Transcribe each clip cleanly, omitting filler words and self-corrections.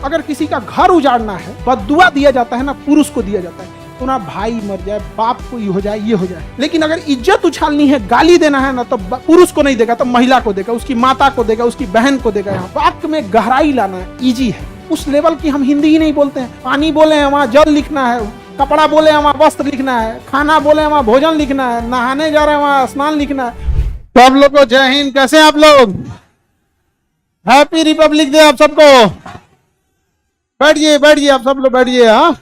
अगर किसी का घर उजाड़ना है, बद्दुआ दिया जाता है ना, पुरुष को दिया जाता है, तो ना भाई मर जाए, बाप को ये हो जाए, ये हो जाए। लेकिन अगर इज्जत उछालनी है, गाली देना है ना, तो पुरुष को नहीं देगा, तो महिला को देगा, उसकी माता को देगा, उसकी बहन को देगा। यहाँ वाक्य में गहराई लाना है, ईजी है। उस लेवल की हम हिंदी ही नहीं बोलते हैं। पानी बोले हैं वहाँ जल लिखना है, कपड़ा बोले हैं वहाँ वस्त्र लिखना है, खाना बोले हैं वहाँ भोजन लिखना है, नहाने जा रहे हैं वहाँ स्नान लिखना है। तो आप लोग को जय हिंद। कैसे हैं आप लोग? हैप्पी रिपब्लिक डे आप सबको। बैठिए बैठिए, आप सब लोग बैठिए। हाँ,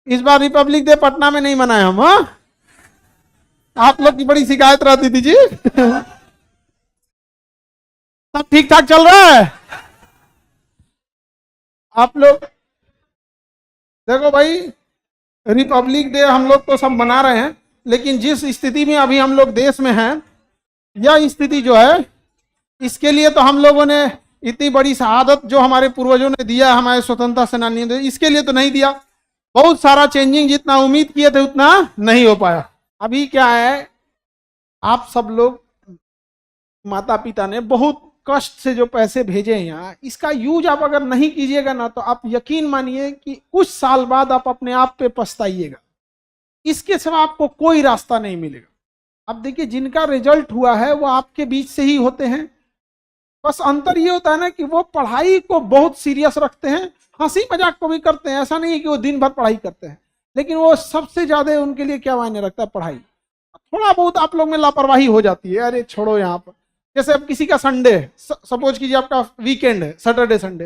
इस बार रिपब्लिक डे पटना में नहीं मनाए हम। हाँ, आप लोग की बड़ी शिकायत रहती थी जी। सब ठीक ठाक चल रहा है? आप लोग देखो भाई, रिपब्लिक डे हम लोग तो सब मना रहे हैं, लेकिन जिस स्थिति में अभी हम लोग देश में हैं, यह स्थिति जो है, इसके लिए तो हम लोगों ने इतनी बड़ी शहादत जो हमारे पूर्वजों ने दिया, हमारे स्वतंत्रता सेनानियों ने, इसके लिए तो नहीं दिया। बहुत सारा चेंजिंग जितना उम्मीद किए थे उतना नहीं हो पाया। अभी क्या है, आप सब लोग माता पिता ने बहुत कष्ट से जो पैसे भेजे हैं यहाँ, इसका यूज आप अगर नहीं कीजिएगा ना, तो आप यकीन मानिए कि कुछ साल बाद आप अपने आप पे पछताइएगा। इसके सिवा आपको कोई रास्ता नहीं मिलेगा। अब देखिए, जिनका रिजल्ट हुआ है वो आपके बीच से ही होते हैं। बस अंतर ये होता है ना कि वो पढ़ाई को बहुत सीरियस रखते हैं, हंसी मजाक को भी करते हैं। ऐसा नहीं है कि वो दिन भर पढ़ाई करते हैं, लेकिन वो सबसे ज्यादा उनके लिए क्या मायने रखता है, पढ़ाई। थोड़ा बहुत आप लोग में लापरवाही हो जाती है, अरे छोड़ो यहाँ पर। जैसे अब किसी का संडे, सपोज कीजिए आपका वीकेंड है, सैटरडे संडे,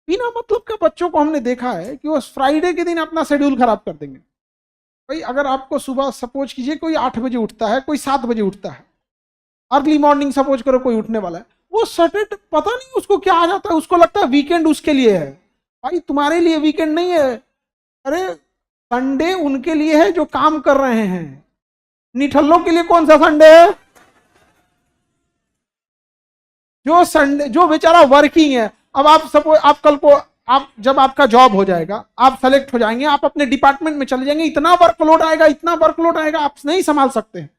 बिना मतलब का बच्चों को हमने देखा है कि वो फ्राइडे के दिन अपना शेड्यूल खराब कर देंगे। भाई अगर आपको सुबह सपोज कीजिए कोई 8 बजे उठता है, कोई 7 बजे उठता है, अर्ली मॉर्निंग सपोज करो कोई उठने वाला है, वो सैटरडे पता नहीं उसको क्या आ जाता है, उसको लगता है वीकेंड उसके लिए है। भाई तुम्हारे लिए वीकेंड नहीं है, अरे संडे उनके लिए है जो काम कर रहे हैं। निठल्लों के लिए कौन सा संडे है? जो संडे, जो बेचारा वर्किंग है। अब आप सपोज, आप कल को, आप जब आपका जॉब हो जाएगा, आप सेलेक्ट हो जाएंगे, आप अपने डिपार्टमेंट में चले जाएंगे, इतना वर्कलोड आएगा, इतना वर्कलोड आएगा, आप नहीं संभाल सकते हैं।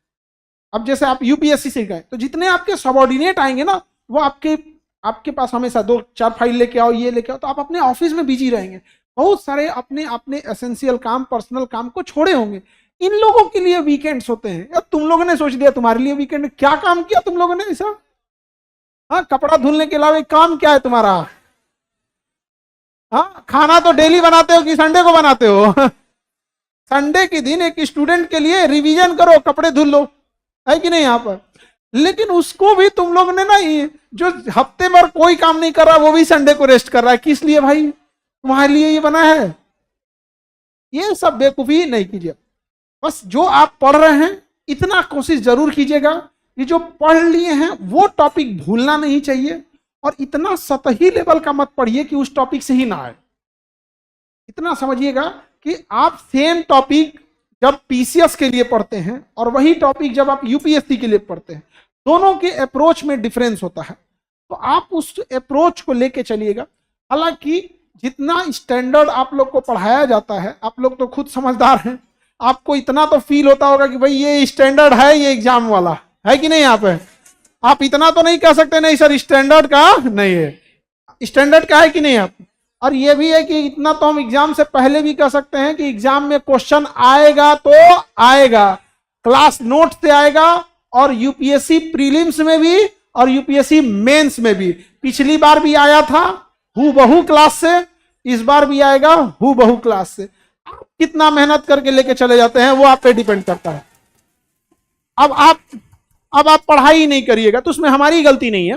अब जैसे आप यूपीएससी से गए, तो जितने आपके सबॉर्डिनेट आएंगे ना, वो आपके पास हमेशा 2-4 फाइल लेके आओ, ये लेके आओ, तो आप अपने ऑफिस में बिजी रहेंगे। बहुत सारे अपने अपने एसेंशियल काम, पर्सनल काम को छोड़े होंगे। इन लोगों के लिए वीकेंड्स होते हैं। यार तुम लोगों ने सोच दिया तुम्हारे लिए वीकेंड, क्या काम किया तुम लोगों ने ऐसा? हाँ, कपड़ा धुलने के अलावा काम क्या है तुम्हारा? हाँ, खाना तो डेली बनाते हो कि संडे को बनाते हो? संडे के दिन एक स्टूडेंट के लिए रिवीजन करो, कपड़े धुल लो, है कि नहीं यहाँ पर? लेकिन उसको भी तुम लोग ने ना, जो हफ्ते भर कोई काम नहीं कर रहा, वो भी संडे को रेस्ट कर रहा है। किस लिए भाई? तुम्हारे लिए ये बना है? ये सब बेवकूफी नहीं कीजिए। बस जो आप पढ़ रहे हैं, इतना कोशिश जरूर कीजिएगा, ये जो पढ़ लिए हैं वो टॉपिक भूलना नहीं चाहिए। और इतना सतही लेवल का मत पढ़िए कि उस टॉपिक से ही ना आए। इतना समझिएगा कि आप सेम टॉपिक जब पीसीएस के लिए पढ़ते हैं और वही टॉपिक जब आप यूपीएससी के लिए पढ़ते हैं, दोनों के अप्रोच में डिफरेंस होता है। तो आप उस अप्रोच को लेके चलिएगा। हालांकि जितना स्टैंडर्ड आप लोग को पढ़ाया जाता है, आप लोग तो खुद समझदार हैं, आपको इतना तो फील होता होगा कि भाई ये स्टैंडर्ड है, ये एग्जाम वाला है कि नहीं। यहाँ पे आप इतना तो नहीं कह सकते नहीं सर स्टैंडर्ड का नहीं है, स्टैंडर्ड का है कि नहीं आप। और ये भी है कि इतना तो हम एग्जाम से पहले भी कह सकते हैं कि एग्जाम में क्वेश्चन आएगा तो आएगा, क्लास नोट से आएगा, और यूपीएससी प्रीलिम्स में भी और यूपीएससी मेंस में भी। पिछली बार भी आया था हूबहू क्लास से, इस बार भी आएगा हूबहू क्लास से। आप कितना मेहनत करके लेके चले जाते हैं वो आप पे डिपेंड करता है। अब आप पढ़ाई नहीं करिएगा तो उसमें हमारी गलती नहीं है।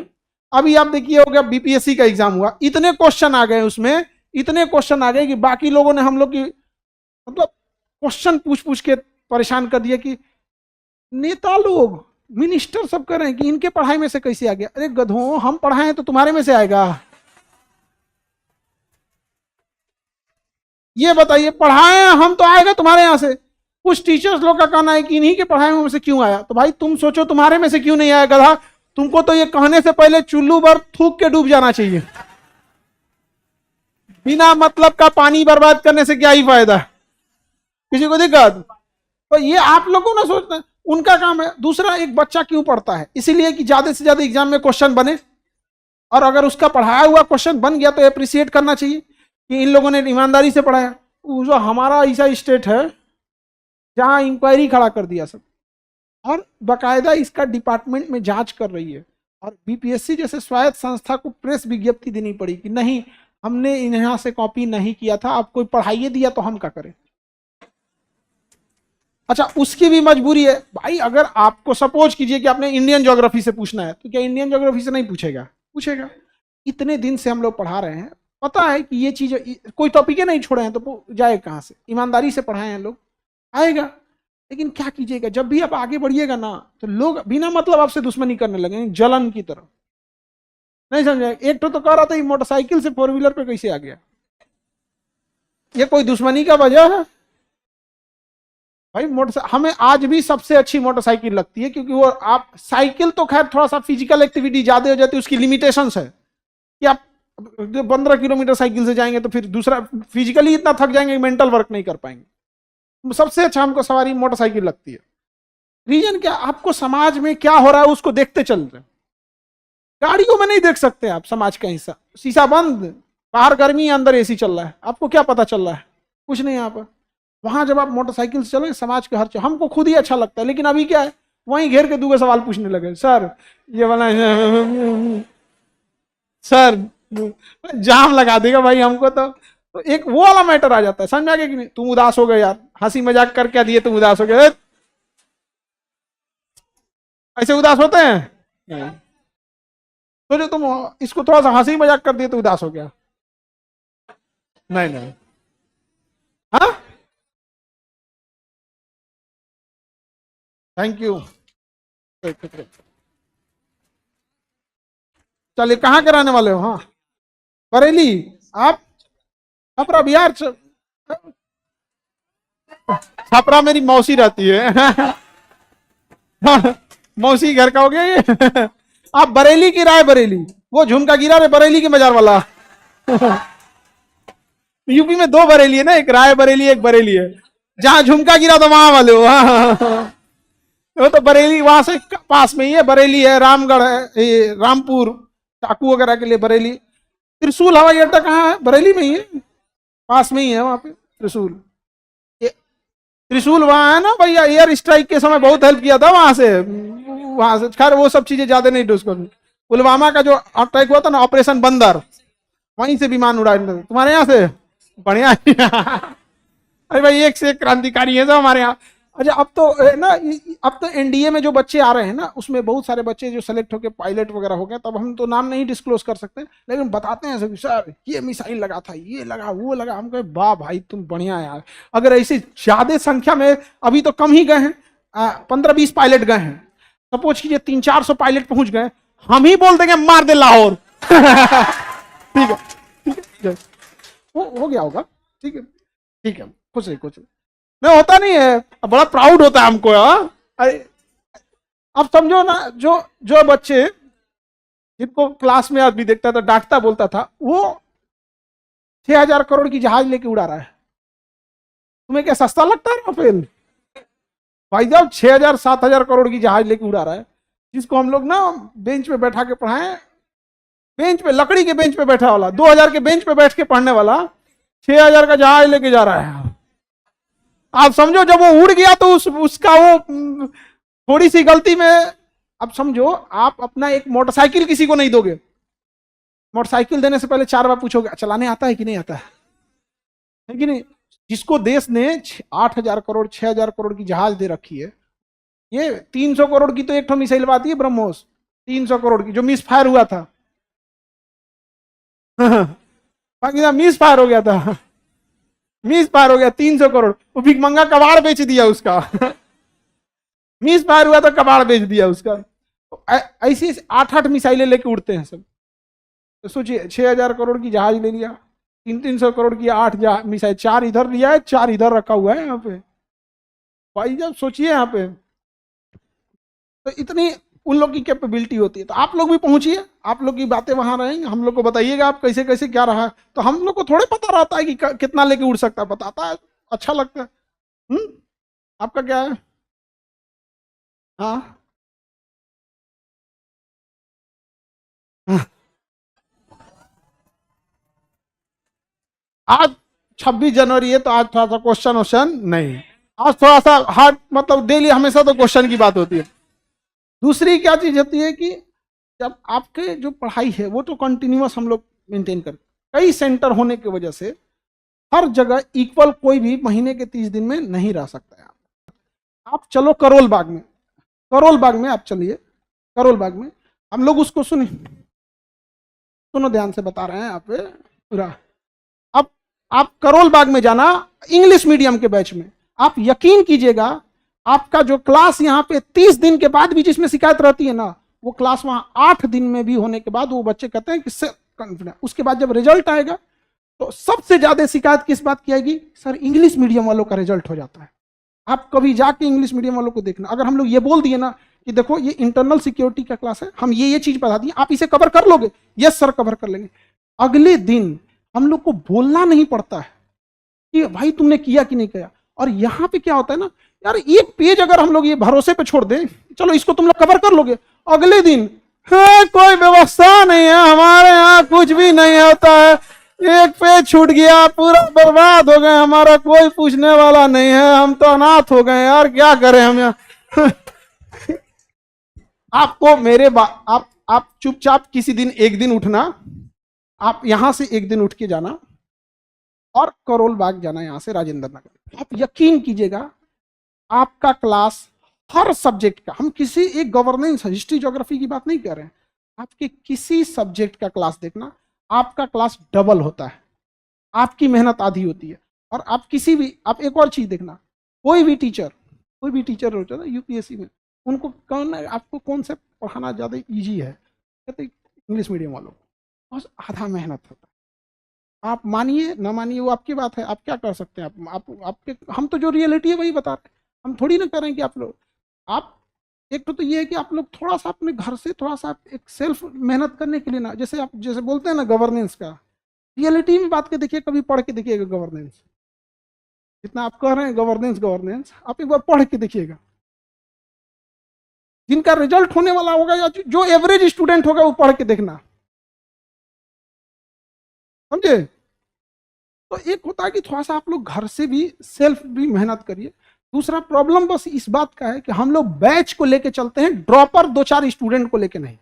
अभी आप देखिए, हो गया बीपीएससी का एग्जाम हुआ, इतने क्वेश्चन आ गए उसमें, इतने क्वेश्चन आ गए कि बाकी लोगों ने हम लोग की मतलब क्वेश्चन पूछ पूछ के परेशान कर दिया कि नेता लोग, मिनिस्टर सब कर रहे हैं कि इनके पढ़ाई में से कैसे आ गया। अरे गधों, हम पढ़ाए तो तुम्हारे में से आएगा? ये बताइए, पढ़ाए हम तो आएगा तुम्हारे यहां से। कुछ टीचर्स लोग का कहना है कि इन्हीं के पढ़ाई में से क्यों आया। तो भाई तुम सोचो तुम्हारे में से क्यों नहीं आया गधा। तुमको तो ये कहने से पहले चुल्लू भर थूक के डूब जाना चाहिए। बिना मतलब का पानी बर्बाद करने से क्या ही फायदा, किसी को दिक्कत? तो ये आप लोगों ने सोचना है, उनका काम है। दूसरा, एक बच्चा क्यों पढ़ता है? इसीलिए कि ज्यादा से ज्यादा एग्जाम में क्वेश्चन बने। और अगर उसका पढ़ाया हुआ क्वेश्चन बन गया तो अप्रिशिएट करना चाहिए कि इन लोगों ने ईमानदारी से पढ़ाया। जो हमारा ऐसा स्टेट है जहां इंक्वायरी खड़ा कर दिया सब, और बाकायदा इसका डिपार्टमेंट में जांच कर रही है, और बीपीएससी जैसे स्वायत्त संस्था को प्रेस विज्ञप्ति देनी पड़ी कि नहीं, हमने यहाँ से कॉपी नहीं किया था, आप कोई पढ़ाइए दिया तो हम क्या करें। अच्छा, उसकी भी मजबूरी है भाई। अगर आपको सपोज कीजिए कि आपने इंडियन ज्योग्राफी से पूछना है, तो क्या इंडियन ज्योग्राफी से नहीं पूछेगा? पूछेगा। इतने दिन से हम लोग पढ़ा रहे हैं, पता है कि ये चीज, कोई टॉपिक नहीं छोड़े हैं, तो जाए कहां से? ईमानदारी से पढ़ाए हैं लोग, आएगा। लेकिन क्या कीजिएगा, जब भी आप आगे बढ़िएगा ना, तो लोग बिना मतलब आपसे दुश्मनी करने लगेंगे, जलन की तरह। नहीं समझे? एक तो कह रहा था मोटरसाइकिल से 4 व्हीलर पे कैसे आ गया, ये कोई दुश्मनी का वजह है? भाई मोटरसाइकिल हमें आज भी सबसे अच्छी मोटरसाइकिल लगती है, क्योंकि वो, आप साइकिल तो खैर थोड़ा सा फिजिकल एक्टिविटी ज्यादा हो जाती है, उसकी लिमिटेशंस है कि आप 15 किलोमीटर साइकिल से जाएंगे तो फिर दूसरा फिजिकली इतना थक जाएंगे, मेंटल वर्क नहीं कर पाएंगे। सबसे अच्छा हमको सवारी मोटरसाइकिल लगती है। रीजन क्या? आपको समाज में क्या हो रहा है उसको देखते चल रहे। गाड़ियों में नहीं देख सकते आप समाज का हिस्सा, शीशा बंद, बाहर गर्मी, अंदर एसी चल रहा है, आपको क्या पता चल रहा है? कुछ नहीं यहाँ पर। वहां जब आप मोटरसाइकिल से चलोगे, समाज के हर चीज हमको खुद ही अच्छा लगता है, लेकिन अभी क्या है, वहीं घेर के दूसरे सवाल पूछने लगे, सर ये वाला सर जाम लगा देगा भाई हमको। तो एक वो वाला मैटर आ जाता है, समझ में आ गया कि नहीं? तुम उदास हो गए यार, हंसी मजाक कर क्या दिए, तुम उदास हो गए? ऐसे उदास होते हैं? नहीं। तो जो तुम इसको थोड़ा सा हंसी मजाक कर दिए तो उदास हो गया? नहीं नहीं। हाँ, थैंक यू। चलिए, कहाँ के रहने वाले हो? हाँ, बरेली। आप? छपरा बिहार? छपरा मेरी मौसी रहती है। मौसी घर का हो गया ये। आप बरेली की? राय बरेली? वो झुमका गिरा रे बरेली के बाजार वाला। यूपी में 2 बरेली है ना, एक राय बरेली, एक बरेली है। जहां झुमका गिरा तो वहां वाले हो। वो तो बरेली वहां से पास में ही है, बरेली है, रामगढ़ है, ये रामपुर चाकू वगैरह के लिए बरेली। त्रिशूल हवाई अड्डा कहाँ है? बरेली में ही है, पास में ही है वहां पे त्रिशूल। त्रिशूल वहां है ना भैया, एयर स्ट्राइक के समय बहुत हेल्प किया था वहां से। खैर वो सब चीजें ज्यादा नहीं डिस्कस। पुलवामा का जो अटैक हुआ था ना, ऑपरेशन बंदर, वहीं से विमान उड़ाए तुम्हारे यहाँ से। बढ़िया। अरे भाई, एक से एक क्रांतिकारी है सब हमारे यहाँ। अच्छा, अब तो ना, अब तो एनडीए में जो बच्चे आ रहे हैं ना, उसमें बहुत सारे बच्चे जो सेलेक्ट होके पायलट वगैरह हो गए। तब हम तो नाम नहीं डिस्क्लोज कर सकते, लेकिन बताते हैं सभी, सर ये मिसाइल लगा था, ये लगा, वो लगा। हम कहे वाह भाई, तुम बढ़िया यार। अगर ऐसी ज्यादा संख्या में, अभी तो कम ही गए हैं, 15-20 पायलट गए हैं, सपोज कीजिए 300-400 पायलट पहुंच गए, हम ही बोल देंगे मार दे लाहौर। ठीक है, ठीक है, वो हो गया होगा। ठीक है, ठीक है, कुछ नहीं, कुछ नहीं होता नहीं है। अब बड़ा प्राउड होता है हमको यार। अरे अब समझो ना, जो जो बच्चे जिनको क्लास में आदमी देखता था, डांटता बोलता था, वो 6,000 करोड़ की जहाज लेके उड़ा रहा है। तुम्हें क्या सस्ता लगता है राफेल? भाई साहब, 6,000-7,000 करोड़ की जहाज लेके उड़ा रहा है, जिसको हम लोग ना बेंच पे बैठा के पढ़ाए, बेंच पे, लकड़ी के बेंच पे बैठा वाला, 2,000 के बेंच पे बैठ के पढ़ने वाला 6,000 का जहाज लेके जा रहा है। आप समझो, जब वो उड़ गया तो उसका वो थोड़ी सी गलती में, अब समझो, आप अपना एक मोटरसाइकिल किसी को नहीं दोगे, मोटरसाइकिल देने से पहले 4 बार पूछोगे चलाने आता है कि नहीं आता है कि नहीं? जिसको देश ने 8,000 करोड़ 6,000 करोड़ की जहाज दे रखी है, ये 300 करोड़ की तो एक मिसाइल आती है ब्रह्मोस, 300 करोड़ की जो मिस फायर हुआ था। पाकिस्तान मिस फायर हो गया था, मिस फायर हो गया 300 करोड़, वो भिकमंगा कबाड़ बेच दिया उसका। मिस फायर हुआ तो कबाड़ बेच दिया उसका। तो ऐसी 8-8 मिसाइलें लेके उड़ते हैं सब। तो सोचिए, 6,000 करोड़ की जहाज ले लिया, 300 करोड़ की 8 मिसाइल, 4 इधर लिया है, 4 इधर रखा हुआ है यहाँ पे। भाई जब सोचिए यहाँ पे, तो इतनी उन लोग की कैपेबिलिटी होती है। तो आप लोग भी पहुंचिए, आप लोग की बातें वहां रहेंगे, हम लोग को बताइएगा आप कैसे कैसे क्या रहा है। तो हम लोग को थोड़े पता रहता है कि कितना लेके उड़ सकता है, बताता है, अच्छा लगता है। आपका क्या है? हाँ, आज 26 जनवरी है तो आज थोड़ा सा क्वेश्चन नहीं, आज थोड़ा सा हार्ड, मतलब डेली हमेशा तो क्वेश्चन की बात होती है। दूसरी क्या चीज होती है कि जब आपके जो पढ़ाई है वो तो कंटिन्यूअस हम लोग मेंटेन करते, कई सेंटर होने की वजह से हर जगह इक्वल कोई भी महीने के 30 दिन में नहीं रह सकता है। आप चलो करोल बाग में, करोल बाग में आप चलिए, करोल बाग में हम लोग उसको सुनो ध्यान से बता रहे हैं आप पूरा। अब आप करोल बाग में जाना इंग्लिश मीडियम के बैच में, आप यकीन कीजिएगा आपका जो क्लास यहाँ पे 30 दिन के बाद भी जिसमें शिकायत रहती है ना, वो क्लास वहां 8 दिन में भी होने के बाद वो बच्चे कहते हैं कि कॉन्फिडेंस, उसके बाद जब रिजल्ट आएगा तो सबसे ज्यादा शिकायत किस बात की आएगी, सर इंग्लिश मीडियम वालों का रिजल्ट हो जाता है। आप कभी जाके इंग्लिश मीडियम वालों को देखना, अगर हम लोग ये बोल दिए ना कि देखो ये इंटरनल सिक्योरिटी का क्लास है, हम ये चीज बता दिए, आप इसे कवर कर लोगे, यस सर कवर कर लेंगे, अगले दिन हम लोग को बोलना नहीं पड़ता है कि भाई तुमने किया कि नहीं किया। और यहाँ पे क्या होता है ना यार, एक पेज अगर हम लोग ये भरोसे पे छोड़ दें, चलो इसको तुम लोग कवर कर लोगे, अगले दिन कोई व्यवस्था नहीं है, हमारे यहाँ कुछ भी नहीं होता है, एक पेज छूट गया पूरा बर्बाद हो गए, हमारा कोई पूछने वाला नहीं है, हम तो अनाथ हो गए यार, क्या करें हम यहाँ। आपको आप चुपचाप किसी दिन एक दिन उठना, आप यहां से एक दिन उठ के जाना और करोल बाग जाना, यहां से राजेंद्र नगर। आप यकीन कीजिएगा आपका क्लास हर सब्जेक्ट का, हम किसी एक गवर्नेंस हिस्ट्री ज्योग्राफी की बात नहीं कर रहे हैं, आपके किसी सब्जेक्ट का क्लास देखना, आपका क्लास डबल होता है, आपकी मेहनत आधी होती है। और आप किसी भी, आप एक और चीज देखना, कोई भी टीचर होता है ना यूपीएससी में, उनको कौन आपको कौन से पढ़ाना ज्यादा इजी है, कहते इंग्लिश मीडियम वालों को, बस आधा मेहनत होता है। आप मानिए ना मानिए वो आपकी बात है, आप क्या कर सकते हैं, आपके हम तो जो रियलिटी है वही बता रहे हैं, हम थोड़ी ना करें कि आप लोग, आप एक तो ये है कि आप लोग थोड़ा सा अपने घर से थोड़ा सा एक सेल्फ मेहनत करने के लिए ना, जैसे आप जैसे बोलते हैं ना गवर्नेंस का, रियलिटी में बात के देखिए, कभी पढ़ के देखिएगा गवर्नेंस, जितना आप कह रहे हैं गवर्नेंस आप एक बार पढ़ के देखिएगा, जिनका रिजल्ट होने वाला होगा या जो एवरेज स्टूडेंट होगा वो पढ़ के देखना, समझे। तो एक होता है कि थोड़ा सा आप लोग घर से भी सेल्फ भी मेहनत करिए। दूसरा प्रॉब्लम बस इस बात का है कि हम लोग बैच को लेके चलते हैं, ड्रॉपर 2-4 स्टूडेंट को लेके नहीं।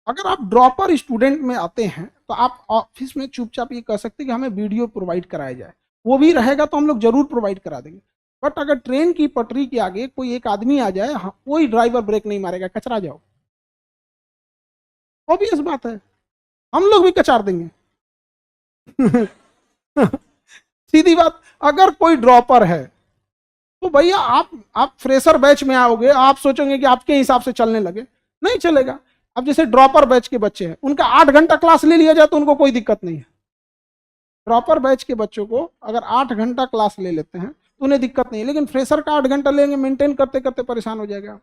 अगर आप ड्रॉपर स्टूडेंट में आते हैं तो आप ऑफिस में चुपचाप ये कह सकते हैं कि हमें वीडियो प्रोवाइड कराया जाए, वो भी रहेगा तो हम लोग जरूर प्रोवाइड करा देंगे। बट अगर ट्रेन की पटरी के आगे कोई एक आदमी आ जाए, कोई ड्राइवर ब्रेक नहीं मारेगा, कचरा जाओ, ऑब्वियस बात है, हम लोग भी कचार देंगे। सीधी बात, अगर कोई ड्रॉपर है तो भैया आप फ्रेशर बैच में आओगे, आप सोचेंगे कि आपके हिसाब से चलने लगे, नहीं चलेगा। अब जैसे ड्रॉपर बैच के बच्चे हैं, उनका 8 घंटा क्लास ले लिया जाए तो उनको कोई दिक्कत नहीं है। ड्रॉपर बैच के बच्चों को अगर 8 घंटा क्लास ले लेते हैं तो उन्हें दिक्कत नहीं है, लेकिन फ्रेशर का 8 घंटा लेंगे, मेंटेन करते करते परेशान हो जाएगा।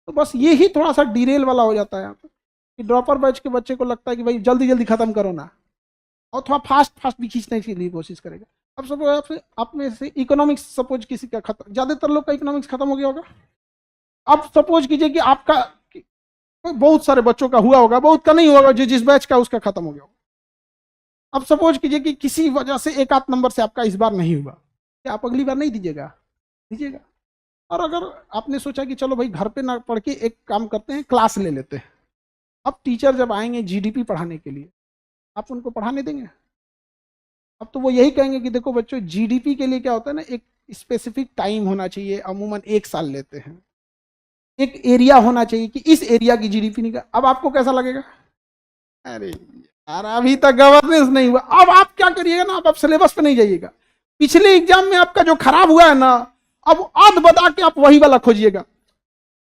तो बस ये ही थोड़ा सा डिरेल वाला हो जाता है यहाँ पे, कि ड्रॉपर बैच के बच्चे को लगता है कि भाई जल्दी जल्दी खत्म करो ना, और थोड़ा फास्ट भी खींचने के लिए कोशिश करेगा। अब सपोज आप में से इकोनॉमिक्स सपोज किसी का खत्म, ज्यादातर लोग का इकोनॉमिक्स खत्म हो गया होगा। अब सपोज कीजिए कि आपका बहुत सारे बच्चों का हुआ होगा, बहुत का नहीं होगा, जो जिस बैच का उसका खत्म हो गया होगा। अब सपोज कीजिए कि किसी वजह से 1 आध नंबर से आपका इस बार नहीं हुआ, क्या आप अगली बार नहीं दीजिएगा? दीजिएगा। और अगर आपने सोचा कि चलो भाई घर पे ना पढ़ के एक काम करते हैं, क्लास ले लेते हैं, अब टीचर जब आएंगे जीडीपी पढ़ाने के लिए, आप उनको पढ़ाने देंगे? अब तो वो यही कहेंगे कि देखो बच्चों, जीडीपी के लिए क्या होता है ना, एक स्पेसिफिक टाइम होना चाहिए, अमूमन 1 साल लेते हैं, एक एरिया होना चाहिए कि इस एरिया की जीडीपी निकाल। अब आपको कैसा लगेगा? अरे यार अभी तक गवर्नेंस नहीं हुआ। अब आप क्या करिएगा ना, आप सिलेबस पे नहीं जाइएगा, पिछले एग्जाम में आपका जो खराब हुआ है ना, अब आध बता के आप वही वाला खोजिएगा।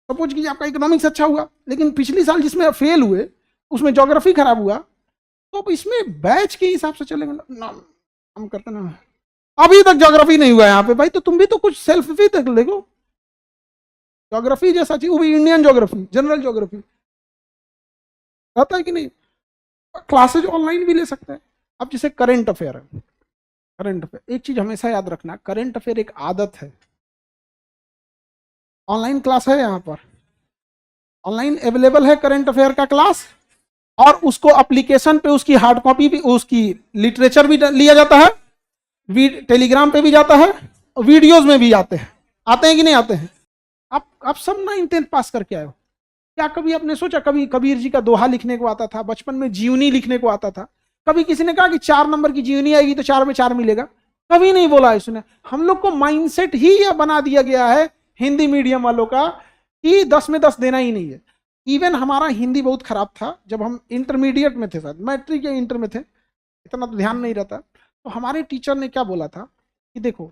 सपोज कीजिए आपका इकोनॉमिक्स अच्छा हुआ, लेकिन पिछली साल जिसमें फेल हुए उसमें ज्योग्राफी खराब हुआ, तो अब इसमें बैच के हिसाब से चलेगा ना, हम करते ना। अभी तक ज्योग्राफी नहीं हुआ यहाँ पे भाई, तो तुम भी तो कुछ सेल्फ भी तक देखो, ज्योग्राफी जैसा चीज, वो भी इंडियन ज्योग्राफी, जनरल ज्योग्राफी रहता है कि नहीं। क्लासेज ऑनलाइन भी ले सकते हैं। अब जैसे करंट अफेयर है, करंट अफेयर एक चीज हमेशा याद रखना, करंट अफेयर एक आदत है। ऑनलाइन क्लास है, यहाँ पर ऑनलाइन अवेलेबल है करंट अफेयर का क्लास, और उसको एप्लीकेशन पे उसकी हार्ड कॉपी भी, उसकी लिटरेचर भी लिया जाता है, टेलीग्राम पे भी जाता है और वीडियोज में भी आते हैं कि नहीं आते हैं? आप सब 9th-10th पास करके आए हो, क्या कभी आपने सोचा? कभी कबीर जी का दोहा लिखने को आता था, बचपन में जीवनी लिखने को आता था? कभी किसी ने कहा कि 4 नंबर की जीवनी आएगी तो 4 में 4 मिलेगा? कभी नहीं बोला है इसने। हम लोग को माइंडसेट ही यह बना दिया गया है हिंदी मीडियम वालों का कि 10 में 10 देना ही नहीं है। इवन हमारा हिंदी बहुत खराब था जब हम इंटरमीडिएट में थे, शायद मैट्रिक या इंटर में थे, इतना तो ध्यान नहीं रहता। तो हमारे टीचर ने क्या बोला था कि देखो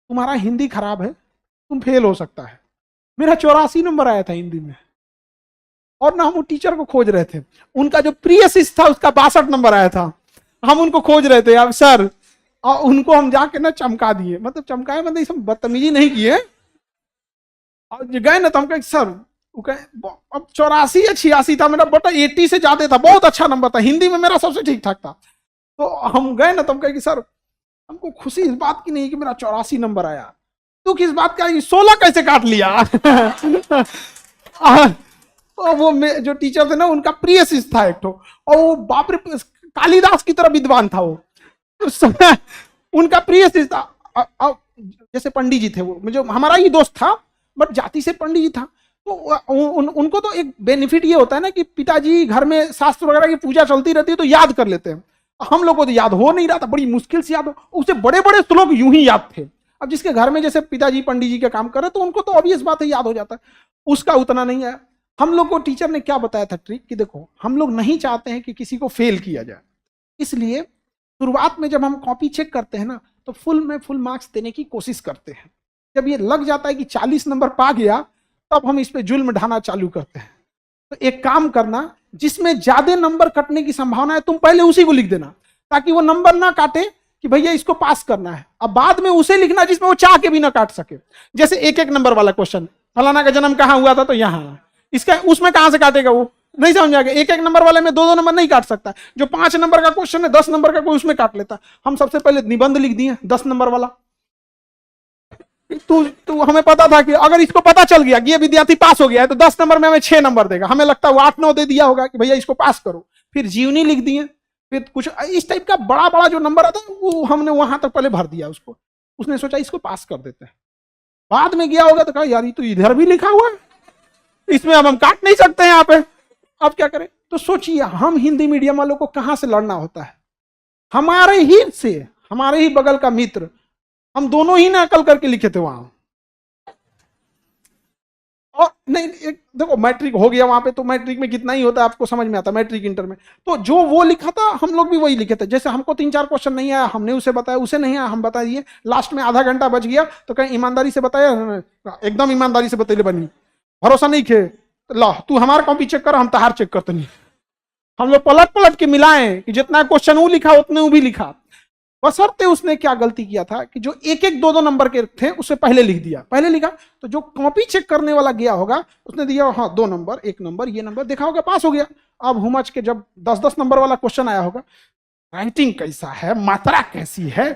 तुम्हारा हिंदी खराब है, तुम फेल हो सकता है। मेरा 84 नंबर आया था हिंदी में, और ना हम वो टीचर को खोज रहे थे, उनका जो प्रिय शिष्य था उसका 62 नंबर आया था, हम उनको खोज रहे थे यार सर, और उनको हम जाके ना चमका दिए, मतलब चमकाए मतलब इसमें बदतमीजी नहीं किए, और गए ना तो हम कहे सर, अब 84 या 86 था मेरा, बटा 80 से ज्यादा था, बहुत अच्छा नंबर था, हिंदी में मेरा सबसे ठीक ठाक था। तो हम गए ना तो हम कहे कि सर हमको खुशी इस बात की नहीं कि मेरा 84 नंबर आया, तो किस बात का 16 कैसे काट लिया? तो वो जो टीचर थे ना उनका प्रिय शिष्य था एक ठो, और वो बाप रे कालिदास की तरह विद्वान था वो, उनका प्रिय शिष्य था। जैसे पंडित जी थे वो, जो हमारा ही दोस्त था बट जाति से पंडित जी था, तो उनको तो एक बेनिफिट ये होता है ना कि पिताजी घर में शास्त्र वगैरह की पूजा चलती रहती है तो याद कर लेते हैं। हम लोग को तो याद हो नहीं रहा था, बड़ी मुश्किल से याद हो, उसे बड़े बड़े श्लोक यूं ही याद थे। अब जिसके घर में जैसे पिताजी पंडित जी का काम करे तो उनको तो ऑब्वियस बात है याद हो जाता है, उसका उतना नहीं है। हम लोग को टीचर ने क्या बताया था ट्रिक कि देखो हम लोग नहीं चाहते हैं कि किसी को फेल किया जाए, इसलिए शुरुआत में जब हम कॉपी चेक करते हैं ना तो फुल में फुल मार्क्स देने की कोशिश करते हैं। जब ये लग जाता है कि 40 नंबर पा गया तब हम इस पे जुल्म ढाना चालू करते हैं। तो एक काम करना, जिसमें ज्यादा नंबर कटने की संभावना है तुम पहले उसी को लिख देना, ताकि वो नंबर ना काटे कि भैया इसको पास करना है। अब बाद में उसे लिखना जिसमें वो चाह के भी ना काट सके। जैसे 1-1 नंबर वाला क्वेश्चन, फलाना का जन्म कहाँ हुआ था तो यहाँ, इसका उसमें कहां से काटेगा वो नहीं समझ आएगा। 1-1 नंबर वाले में 2-2 नंबर नहीं काट सकता। जो 5 नंबर का क्वेश्चन है 10 नंबर का कोई उसमें काट लेता। हम सबसे पहले निबंध लिख दिए 10 नंबर वाला। तू हमें पता था कि अगर इसको पता चल गया कि ये विद्यार्थी पास हो गया है तो 10 नंबर में हमें 6 नंबर देगा, हमें लगता है वो 8-9 दे दिया होगा कि भैया इसको पास करो। फिर जीवनी लिख दिए, फिर कुछ इस टाइप का बड़ा बड़ा जो नंबर आता है वो हमने वहां तक पहले भर दिया उसको। उसने सोचा इसको पास कर देते हैं, बाद में गया होगा तो कहा यार ये तो इधर भी लिखा हुआ है, इसमें अब हम काट नहीं सकते हैं यहाँ पे, अब क्या करें। तो सोचिए हम हिंदी मीडियम वालों को कहां से लड़ना होता है, हमारे ही से, हमारे ही बगल का मित्र, हम दोनों ही ना अकल करके लिखे थे वहां। और नहीं देखो मैट्रिक हो गया वहां पे, तो मैट्रिक में कितना ही होता है आपको समझ में आता, मैट्रिक इंटर में तो जो वो लिखा था हम लोग भी वही लिखे थे। जैसे हमको 3-4 क्वेश्चन नहीं आया हमने उसे बताया, उसे नहीं आया हम बता दिए, लास्ट में आधा घंटा बच गया तो कहीं ईमानदारी से बताया, एकदम ईमानदारी से बताइए बनी, भरोसा नहीं खे ला तू हमारा कॉपी चेक कर, हम तहार चेक करते नहीं। हम लोग पलट पलट के मिलाएं कि जितना क्वेश्चन वो लिखा उतने वो भी लिखा। बशर्ते उसने क्या गलती किया था कि जो 1-1 2-2 नंबर के थे उसे पहले लिख दिया, पहले लिखा तो जो कॉपी चेक करने वाला गया होगा उसने दिया हाँ 2 नंबर 1 नंबर ये नंबर देखा होगा, पास हो गया। अब हुमच के जब 10-10 नंबर वाला क्वेश्चन आया होगा, राइटिंग कैसा है, मात्रा कैसी है,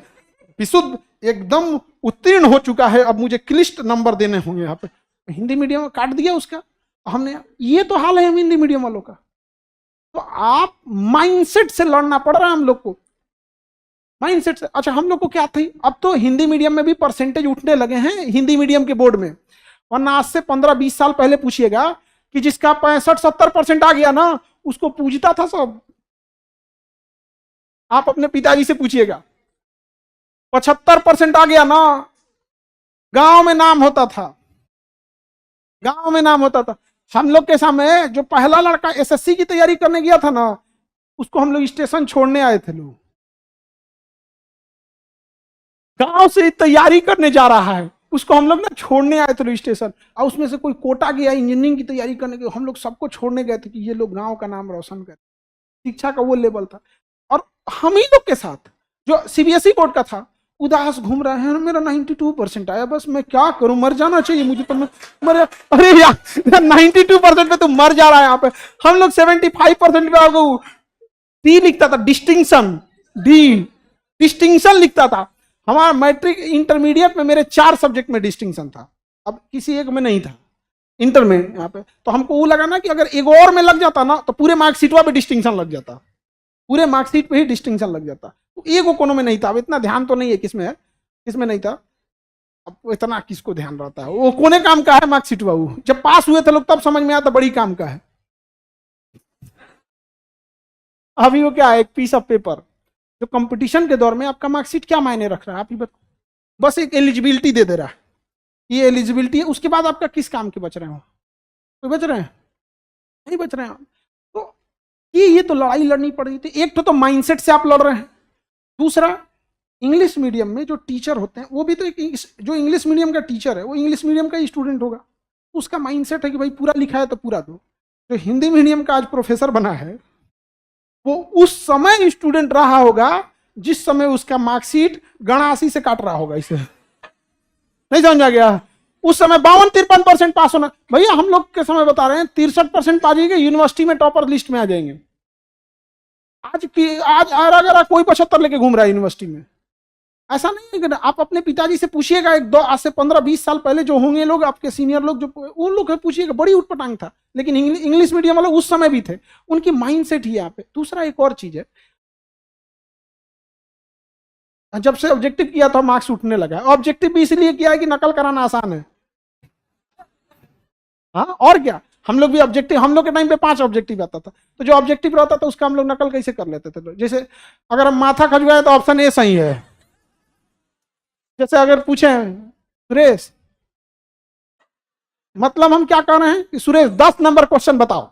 विशुद्ध एकदम उत्तीर्ण हो चुका है, अब मुझे क्लिष्ट नंबर देने होंगे यहाँ पे, हिंदी मीडियम में काट दिया उसका। हमने ये तो हाल है हम हिंदी मीडियम वालों का। तो आप माइंडसेट से लड़ना पड़ रहा है हम लोग को, माइंडसेट से। अच्छा हम लोग को क्या थी, अब तो हिंदी मीडियम में भी परसेंटेज उठने लगे हैं हिंदी मीडियम के बोर्ड में, वरना आज से 15-20 साल पहले पूछिएगा कि जिसका 65-70% आ गया ना उसको पूछता था सब। आप अपने पिताजी से पूछिएगा 75% आ गया ना, गांव में नाम होता था, गांव में नाम होता था। हम लोग के सामने जो पहला लड़का एसएससी की तैयारी करने गया था ना उसको हम लोग स्टेशन छोड़ने आए थे, लोग गांव से तैयारी करने जा रहा है उसको हम लोग ना छोड़ने आए थे स्टेशन, और उसमें से कोई कोटा गया इंजीनियरिंग की तैयारी करने के, हम लोग सबको छोड़ने गए थे कि ये लोग गांव का नाम रोशन करें। शिक्षा का वो लेवल था। और हम ही लोग के साथ जो सीबीएसई बोर्ड का था उदास घूम रहे हैं, मेरा 92% आया, बस मैं क्या करूं, मर जाना चाहिए मुझे तो, मैं अरे यार 92% पे तो मर जा रहा है यहाँ पे। हम लोग 75% पे आ गए, डी लिखता था, डिस्टिंक्शन, डी डिस्टिंक्शन लिखता था। हमारा मैट्रिक इंटरमीडिएट में मेरे 4 सब्जेक्ट में डिस्टिंक्शन था, अब किसी एक में नहीं था इंटर में यहाँ पे। तो हमको वो लगा ना कि अगर एक और में लग जाता ना तो पूरे मार्कशीटवा पे डिस्टिंक्शन लग जाता, पूरे मार्कशीट पे ही डिस्टिंक्शन लग जाता। तो एक वो कोनों में नहीं था। अब इतना ध्यान तो नहीं है किसमें है, किसमें नहीं था। अब इतना किसको ध्यान रहता है, वो कोने काम का है मार्कशीट बाबू। जब पास हुए थे लोग तब समझ में आता बड़ी काम का है। अभी वो क्या है, एक पीस ऑफ पेपर जो कंपटीशन के दौर में आपका मार्कशीट क्या मायने रख रहा है, आप ही बताओ। बस एक एलिजिबिलिटी दे दे रहा है, ये एलिजिबिलिटी है, उसके बाद आपका किस काम के बच रहे हो, कोई बच रहे हैं, नहीं बच रहे हैं। तो ये तो लड़ाई लड़नी पड़ रही थी। एक तो माइंडसेट से आप लड़ रहे हैं, दूसरा इंग्लिश मीडियम में जो टीचर होते हैं वो भी तो एक, जो इंग्लिश मीडियम का टीचर है वो इंग्लिश मीडियम का ही स्टूडेंट होगा, उसका माइंडसेट है कि भाई पूरा लिखा है तो पूरा दो। जो हिंदी मीडियम का आज प्रोफेसर बना है वो उस समय स्टूडेंट रहा होगा जिस समय उसका मार्कशीट गणासी से काट रहा होगा, इसे नहीं समझा गया। उस समय 52-53% पास होना, भैया हम लोग के समय बता रहे हैं 63% पा जाएंगे, यूनिवर्सिटी में टॉपर लिस्ट में आ जाएंगे। आज अगर कोई 75 लेके घूम रहा है यूनिवर्सिटी में, ऐसा नहीं है कि आप अपने पिताजी से पूछिएगा, एक दो आज से 15-20 साल पहले जो होंगे लोग आपके सीनियर लोग, जो उन लोग से पूछिएगा, बड़ी उटपटांग था। लेकिन इंग्लिश मीडियम वाले उस समय भी थे, उनकी माइंड सेट ही यहाँ पे। दूसरा एक और चीज है, जब से ऑब्जेक्टिव किया था मार्क्स उठने लगा। ऑब्जेक्टिव भी इसलिए किया है कि नकल कराना आसान है, हाँ और क्या। हम लोग भी ऑब्जेक्टिव, हम लोग के टाइम पे 5 ऑब्जेक्टिव आता था, तो जो ऑब्जेक्टिव रहता था उसका हम लोग नकल कैसे कर लेते थे। जैसे अगर हम माथा खजुआए तो ऑप्शन ए सही है। जैसे अगर पूछे सुरेश, मतलब हम क्या कह रहे हैं कि सुरेश 10 नंबर क्वेश्चन बताओ,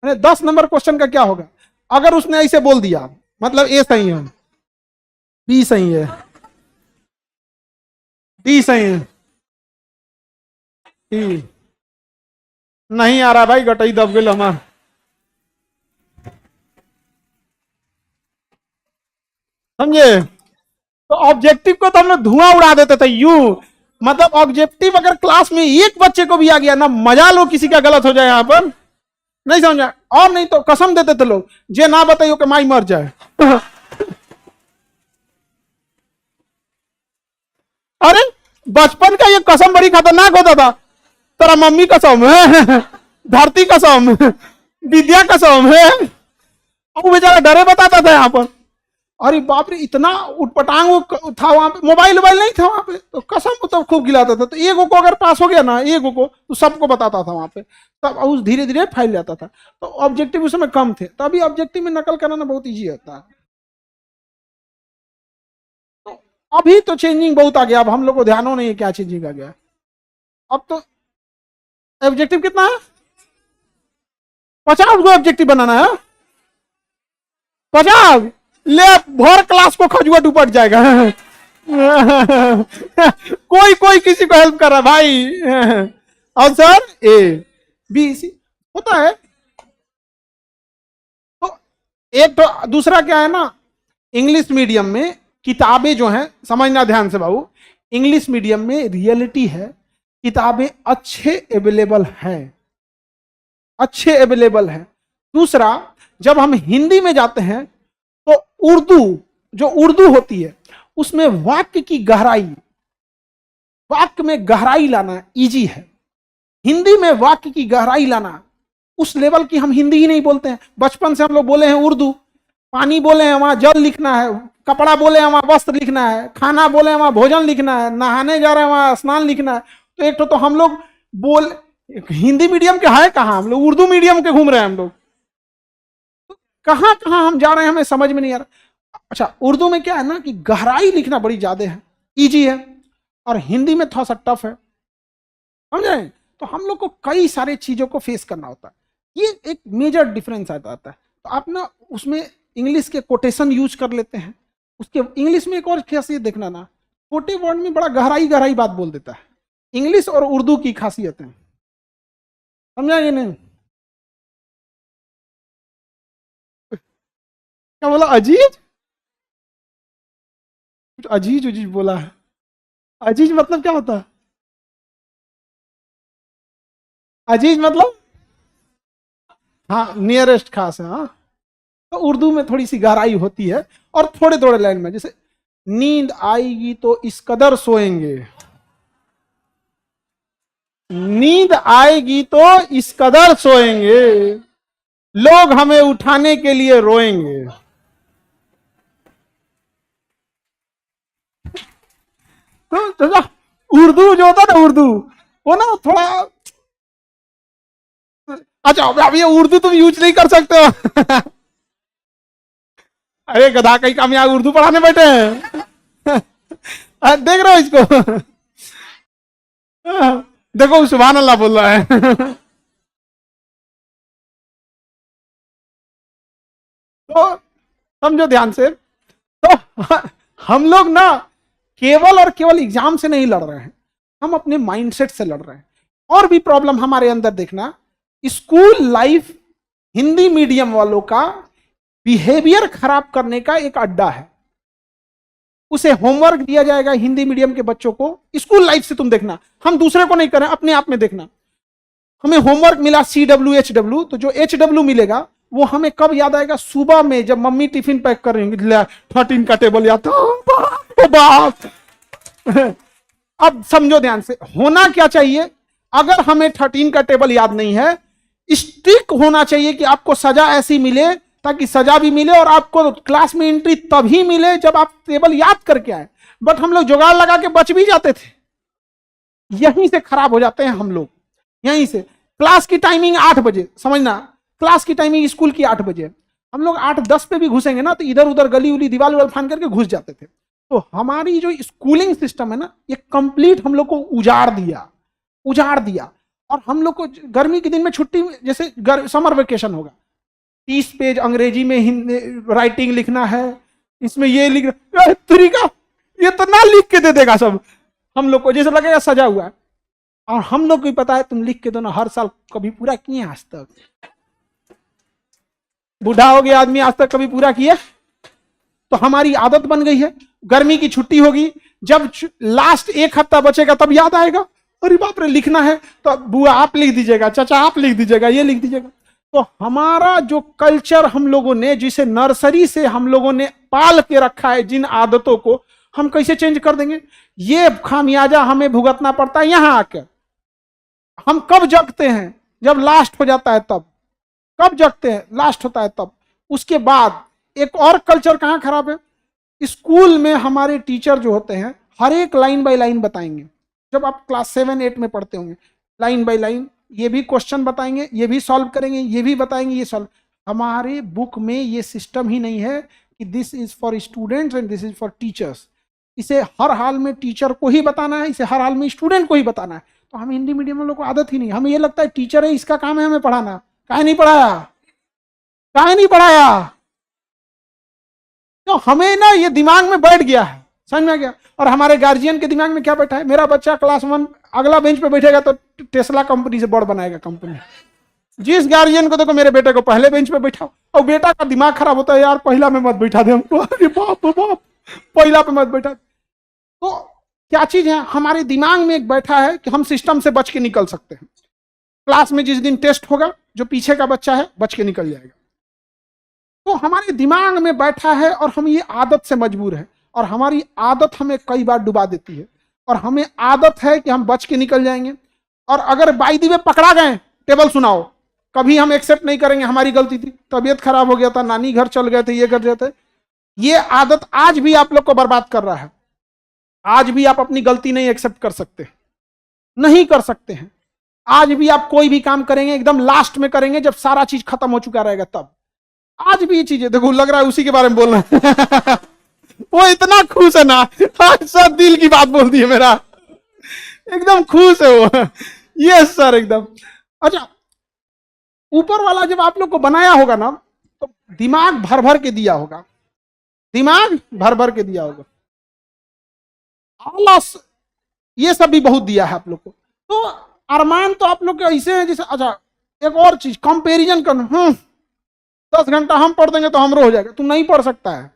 10 नंबर क्वेश्चन का क्या होगा। अगर उसने ऐसे बोल दिया मतलब ए सही है, बी सही है, डी सही है, डी नहीं आ रहा भाई, गटई दब गई हमार। समझे, तो ऑब्जेक्टिव को तो हम लोग धुआं उड़ा देते थे यूं। मतलब ऑब्जेक्टिव अगर क्लास में एक बच्चे को भी आ गया ना, मजा लो किसी का गलत हो जाए यहां पर, नहीं समझा। और नहीं तो कसम देते थे लोग, जे ना बताइयो कि माई मर जाए। अरे बचपन का ये कसम बड़ी खतरनाक होता था। तेरा मम्मी कसम है, धरती कसम, विद्या कसम है। वो बेचारा डरे बताता था यहाँ पर। अरे बाप रे, इतना उटपटांग था वहां पे, मोबाइल नहीं था वहां पे, तो कसम तो खूब गिलाता था। तो एक को अगर पास हो गया ना, एक को तो सबको बताता था वहां पे, तब उस धीरे धीरे फैल जाता था। तो ऑब्जेक्टिव उस समय कम थे, तभी ऑब्जेक्टिव में नकल कराना बहुत ईजी होता है। तो अभी तो चेंजिंग बहुत आ गया, अब हम लोग को ध्यान नहीं है क्या चेंजिंग आ गया। अब तो ऑब्जेक्टिव कितना है, 50 को ऑब्जेक्टिव बनाना है, 50 ले भर क्लास को खजुआ डुबट जाएगा। कोई कोई किसी को हेल्प कर रहा है भाई। आंसर ए बी सी होता है। तो एक तो दूसरा क्या है ना, इंग्लिश मीडियम में किताबें जो हैं, समझना ध्यान से बाबू, इंग्लिश मीडियम में रियलिटी है किताबें अच्छे अवेलेबल हैं, अच्छे अवेलेबल हैं। दूसरा, जब हम हिंदी में जाते हैं तो उर्दू, जो उर्दू होती है उसमें वाक्य की गहराई, वाक्य में गहराई लाना इजी है। हिंदी में वाक्य की गहराई लाना उस लेवल की हम हिंदी ही नहीं बोलते हैं। बचपन से हम लोग बोले हैं उर्दू, पानी बोले हैं वहां जल लिखना है, कपड़ा बोले हैं वहां वस्त्र लिखना है, खाना बोले हैं वहां भोजन लिखना है, नहाने जा रहे हैं वहां स्नान लिखना है। तो एक तो हम लोग बोल हिंदी मीडियम के है कहां, हम लोग उर्दू मीडियम के घूम रहे हैं हम लोग। कहां कहां हम जा रहे हैं हमें समझ में नहीं आ रहा। अच्छा, उर्दू में क्या है ना कि गहराई लिखना बड़ी ज्यादा है, इजी है, और हिंदी में थोड़ा सा टफ है, समझे। तो हम लोग को कई सारे चीजों को फेस करना होता है, ये एक मेजर डिफरेंस आ जाता है। तो आप ना उसमें इंग्लिश के कोटेशन यूज कर लेते हैं। उसके इंग्लिश में एक और खासियत देखना ना, छोटे वर्ड में बड़ा गहराई गहराई बात बोल देता है। इंग्लिश और उर्दू की खासियत है, समझा कि नहीं। क्या बोला, अजीज, कुछ अजीज उजीज बोला है। अजीज मतलब क्या होता है, अजीज मतलब हाँ नियरेस्ट खास है। हाँ, तो उर्दू में थोड़ी सी गहराई होती है, और थोड़े थोड़े लाइन में, जैसे नींद आएगी तो इस कदर सोएंगे, नींद आएगी तो इस कदर सोएंगे, लोग हमें उठाने के लिए रोएंगे। तो उर्दू जो होता ना, उर्दू वो ना थोड़ा, अच्छा अब ये उर्दू तुम यूज नहीं कर सकते हो। अरे गधा कहीं हम यहाँ उर्दू पढ़ाने बैठे हैं। देख रहे हो इसको? देखो सुभान अल्लाह बोल रहा है। तो समझो ध्यान से, तो हम लोग ना केवल और केवल एग्जाम से नहीं लड़ रहे हैं, हम अपने माइंडसेट से लड़ रहे हैं। और भी प्रॉब्लम हमारे अंदर देखना, स्कूल लाइफ हिंदी मीडियम वालों का बिहेवियर खराब करने का एक अड्डा है। उसे होमवर्क दिया जाएगा हिंदी मीडियम के बच्चों को, स्कूल लाइफ से तुम देखना, हम दूसरे को नहीं करें, अपने आप में देखना। हमें होमवर्क मिला CWHW, तो जो HW मिलेगा वो हमें कब याद आएगा? सुबह में जब मम्मी टिफिन पैक कर रही होंगी, 13 का टेबल याद। बाप। अब समझो ध्यान से, होना क्या चाहिए? अगर हमें 13 का टेबल याद नहीं है, स्ट्रिक्ट होना चाहिए कि आपको सजा ऐसी मिले ताकि सजा भी मिले और आपको क्लास में एंट्री तभी मिले जब आप टेबल याद करके आए। बट हम लोग जुगाड़ लगा के बच भी जाते थे, यहीं से खराब हो जाते हैं हम लोग। यहीं से क्लास की टाइमिंग 8 बजे, समझना, क्लास की टाइमिंग स्कूल की 8 बजे, हम लोग 8:10 पे भी घुसेंगे ना तो इधर उधर गली उली दीवार उवाल फान करके घुस जाते थे। तो हमारी जो स्कूलिंग सिस्टम है ना, ये कंप्लीट हम लोग को उजाड़ दिया। और हम लोग को गर्मी के दिन में छुट्टी, जैसे समर वेकेशन होगा, 30 पेज अंग्रेजी में राइटिंग लिखना है, इसमें ये लिख तरीका, ये तो ना लिख के दे देगा सब हम लोग को, जैसे लगेगा सजा हुआ है। और हम लोग को भी पता है, तुम लिख के दो ना, हर साल कभी पूरा किए आज तक? बूढ़ा हो गया आदमी, आज तक कभी पूरा किया? तो हमारी आदत बन गई है। गर्मी की छुट्टी होगी, जब लास्ट 1 हफ्ता बचेगा तब याद आएगा, अरे बाप रे लिखना है, तो बुआ आप लिख दीजिएगा, चाचा आप लिख दीजिएगा, ये लिख दीजिएगा। तो हमारा जो कल्चर हम लोगों ने, जिसे नर्सरी से हम लोगों ने पाल के रखा है, जिन आदतों को हम कैसे चेंज कर देंगे? ये खामियाजा हमें भुगतना पड़ता है यहां आकर। हम कब जगते हैं? जब लास्ट हो जाता है तब। कब जगते हैं? लास्ट होता है तब। उसके बाद एक और कल्चर कहां खराब है, स्कूल में हमारे टीचर जो होते हैं हर एक लाइन बाय लाइन बताएंगे। जब आप क्लास 7-8 में पढ़ते होंगे, लाइन बाय लाइन ये भी क्वेश्चन बताएंगे, ये भी सॉल्व करेंगे, ये भी बताएंगे, ये सॉल्व। हमारे बुक में ये सिस्टम ही नहीं है कि this is for students and this is for teachers. इसे हर हाल में टीचर को ही बताना है, इसे हर हाल में स्टूडेंट को ही बताना है। तो हमें हिंदी मीडियम वालों को आदत ही नहीं, हमें ये लगता है टीचर है, इसका काम है हमें पढ़ाना। काहे नहीं पढ़ाया? तो हमें ना ये दिमाग में बैठ गया है, समझ में आ गया। और हमारे गार्जियन के दिमाग में क्या बैठा है, मेरा बच्चा क्लास 1 अगला बेंच पे बैठेगा तो टेस्ला कंपनी से बड़ बनाएगा कंपनी। जिस गार्जियन को देखो मेरे बेटे को पहले बेंच पे बैठाओ, और बेटा का दिमाग खराब होता है, यार पहला में मत बैठा दे हमको, अरे बाप पहला पे मत बैठा। तो क्या चीज है, हमारे दिमाग में एक बैठा है कि हम सिस्टम से बच के निकल सकते हैं। क्लास में जिस दिन टेस्ट होगा, जो पीछे का बच्चा है बच के निकल जाएगा। तो हमारे दिमाग में बैठा है और हम ये आदत से मजबूर है, और हमारी आदत हमें कई बार डुबा देती है। और हमें आदत है कि हम बच के निकल जाएंगे, और अगर बाई दी वे पकड़ा गए, टेबल सुनाओ, कभी हम एक्सेप्ट नहीं करेंगे हमारी गलती थी, तबीयत खराब हो गया था, नानी घर चल गए थे, ये कर रहे थे। ये आदत आज भी आप लोग को बर्बाद कर रहा है। आज भी आप अपनी गलती नहीं एक्सेप्ट कर सकते, नहीं कर सकते हैं। आज भी आप कोई भी काम करेंगे एकदम लास्ट में करेंगे, जब सारा चीज खत्म हो चुका रहेगा तब। आज भी ये चीजें देखो, लग रहा है उसी के बारे में बोल रहे हैं। वो इतना खुश है ना, आज सब दिल की बात बोल दी है मेरा, एकदम खुश है वो। यस सर, एकदम। अच्छा, ऊपर वाला जब आप लोग को बनाया होगा ना, तो दिमाग भर भर के दिया होगा, दिमाग भर भर के दिया होगा, आलस ये सब भी बहुत दिया है आप लोग को। तो अरमान तो आप लोग के ऐसे हैं जैसे, अच्छा एक और चीज, कंपेरिजन करना, 10 घंटा हम पढ़ देंगे तो हमरो हो जाएगा, तुम नहीं पढ़ सकता है,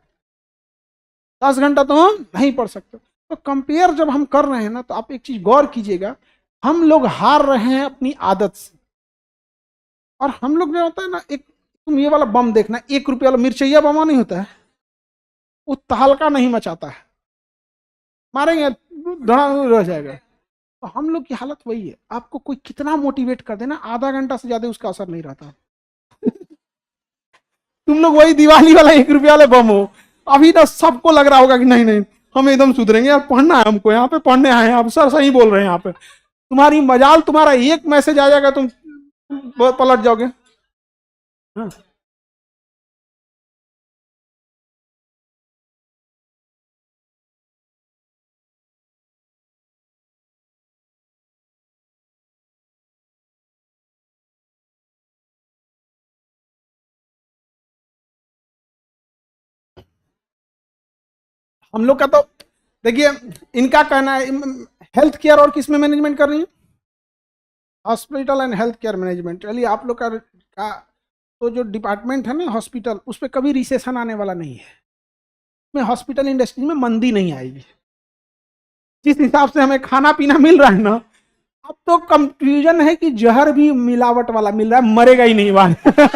10 घंटा तो हम नहीं पढ़ सकते। तो कंपेयर जब हम कर रहे हैं ना, तो आप एक चीज गौर कीजिएगा, हम लोग हार रहे हैं अपनी आदत से। और हम लोग जो होता है ना, एक तुम ये वाला बम देखना, 1 रुपये वाला मिर्चैया बम नहीं होता है, वो तहलका नहीं मचाता है, मारेंगे धड़ा रह जाएगा। तो हम लोग की हालत वही है, आपको कोई कितना मोटिवेट कर देना, आधा घंटा से ज्यादा उसका असर नहीं रहता। तुम लोग वही दिवाली वाला 1 रुपये वाले बम हो, अभी ना सबको लग रहा होगा कि नहीं नहीं हम एकदम सुधरेंगे यार, पढ़ना है हमको, यहाँ पे पढ़ने आए हैं आप, सर सही बोल रहे हैं यहाँ पे। तुम्हारी मजाल, तुम्हारा एक मैसेज आ जाएगा तुम पलट जाओगे। हाँ। हम लोग का तो देखिए, इनका कहना है हेल्थ केयर और किस में मैनेजमेंट कर रही है, hospital and health care management. चलिए आप लोग का तो जो डिपार्टमेंट है ना हॉस्पिटल, उस पर कभी रिसेशन आने वाला नहीं है, में हॉस्पिटल इंडस्ट्री में मंदी नहीं आएगी। जिस हिसाब से हमें खाना पीना मिल रहा है ना, अब तो कंफ्यूजन है कि जहर भी मिलावट वाला मिल रहा है, मरेगा ही नहीं बाहर।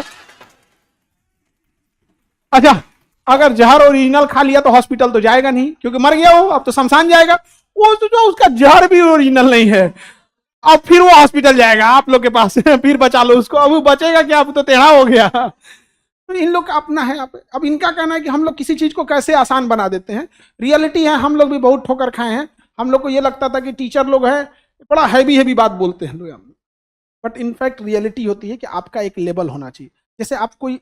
अच्छा, अगर जहर ओरिजिनल खा लिया तो हॉस्पिटल तो जाएगा नहीं, क्योंकि मर गया वो, अब तो शमशान जाएगा। वो तो जो उसका जहर भी ओरिजिनल नहीं है, अब फिर वो हॉस्पिटल जाएगा आप लोग के पास। फिर बचा लो उसको, अब वो बचेगा क्या, अब तो टेढ़ा हो गया। तो इन लोग का अपना है। अब इनका कहना है कि हम लोग किसी चीज को कैसे आसान बना देते हैं। रियलिटी है, हम लोग भी बहुत ठोकर खाए हैं। हम लोग को ये लगता था कि टीचर लोग हैं, बड़ा हैवी हैवी बात बोलते हैं लोग, बट इनफैक्ट रियलिटी होती है कि आपका एक लेवल होना चाहिए। जैसे आप कोई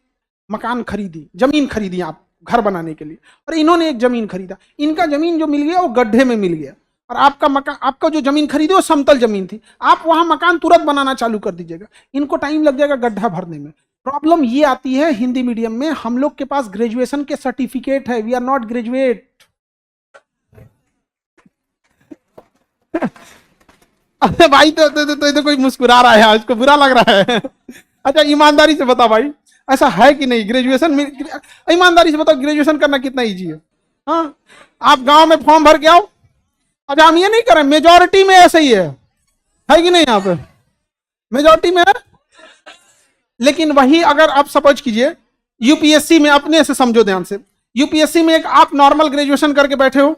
मकान खरीदी, जमीन खरीदी आप घर बनाने के लिए, और इन्होंने एक जमीन खरीदा, इनका जमीन जो मिल गया वो गड्ढे में मिल गया, और आपका मकान, आपका जो जमीन खरीदे वो समतल जमीन थी, आप वहां मकान तुरंत बनाना चालू कर दीजिएगा, इनको टाइम लग जाएगा गड्ढा भरने में। प्रॉब्लम ये आती है हिंदी मीडियम में, हम लोग के पास ग्रेजुएशन के सर्टिफिकेट है, वी आर नॉट ग्रेजुएट। अरे भाई तो कोई मुस्कुरा रहा है, उसको बुरा लग रहा है। अच्छा ईमानदारी से बता भाई, ऐसा है कि नहीं ग्रेजुएशन में? ईमानदारी से बताओ ग्रेजुएशन करना कितना इजी है? हाँ, आप गांव में फॉर्म भर के आओ। अच्छा हम ये नहीं करें, मेजोरिटी में ऐसे ही है कि नहीं? यहाँ पे मेजोरिटी में है। लेकिन वही अगर आप सपोज कीजिए यूपीएससी में, अपने से समझो ध्यान से, यूपीएससी में एक आप नॉर्मल ग्रेजुएशन करके बैठे हो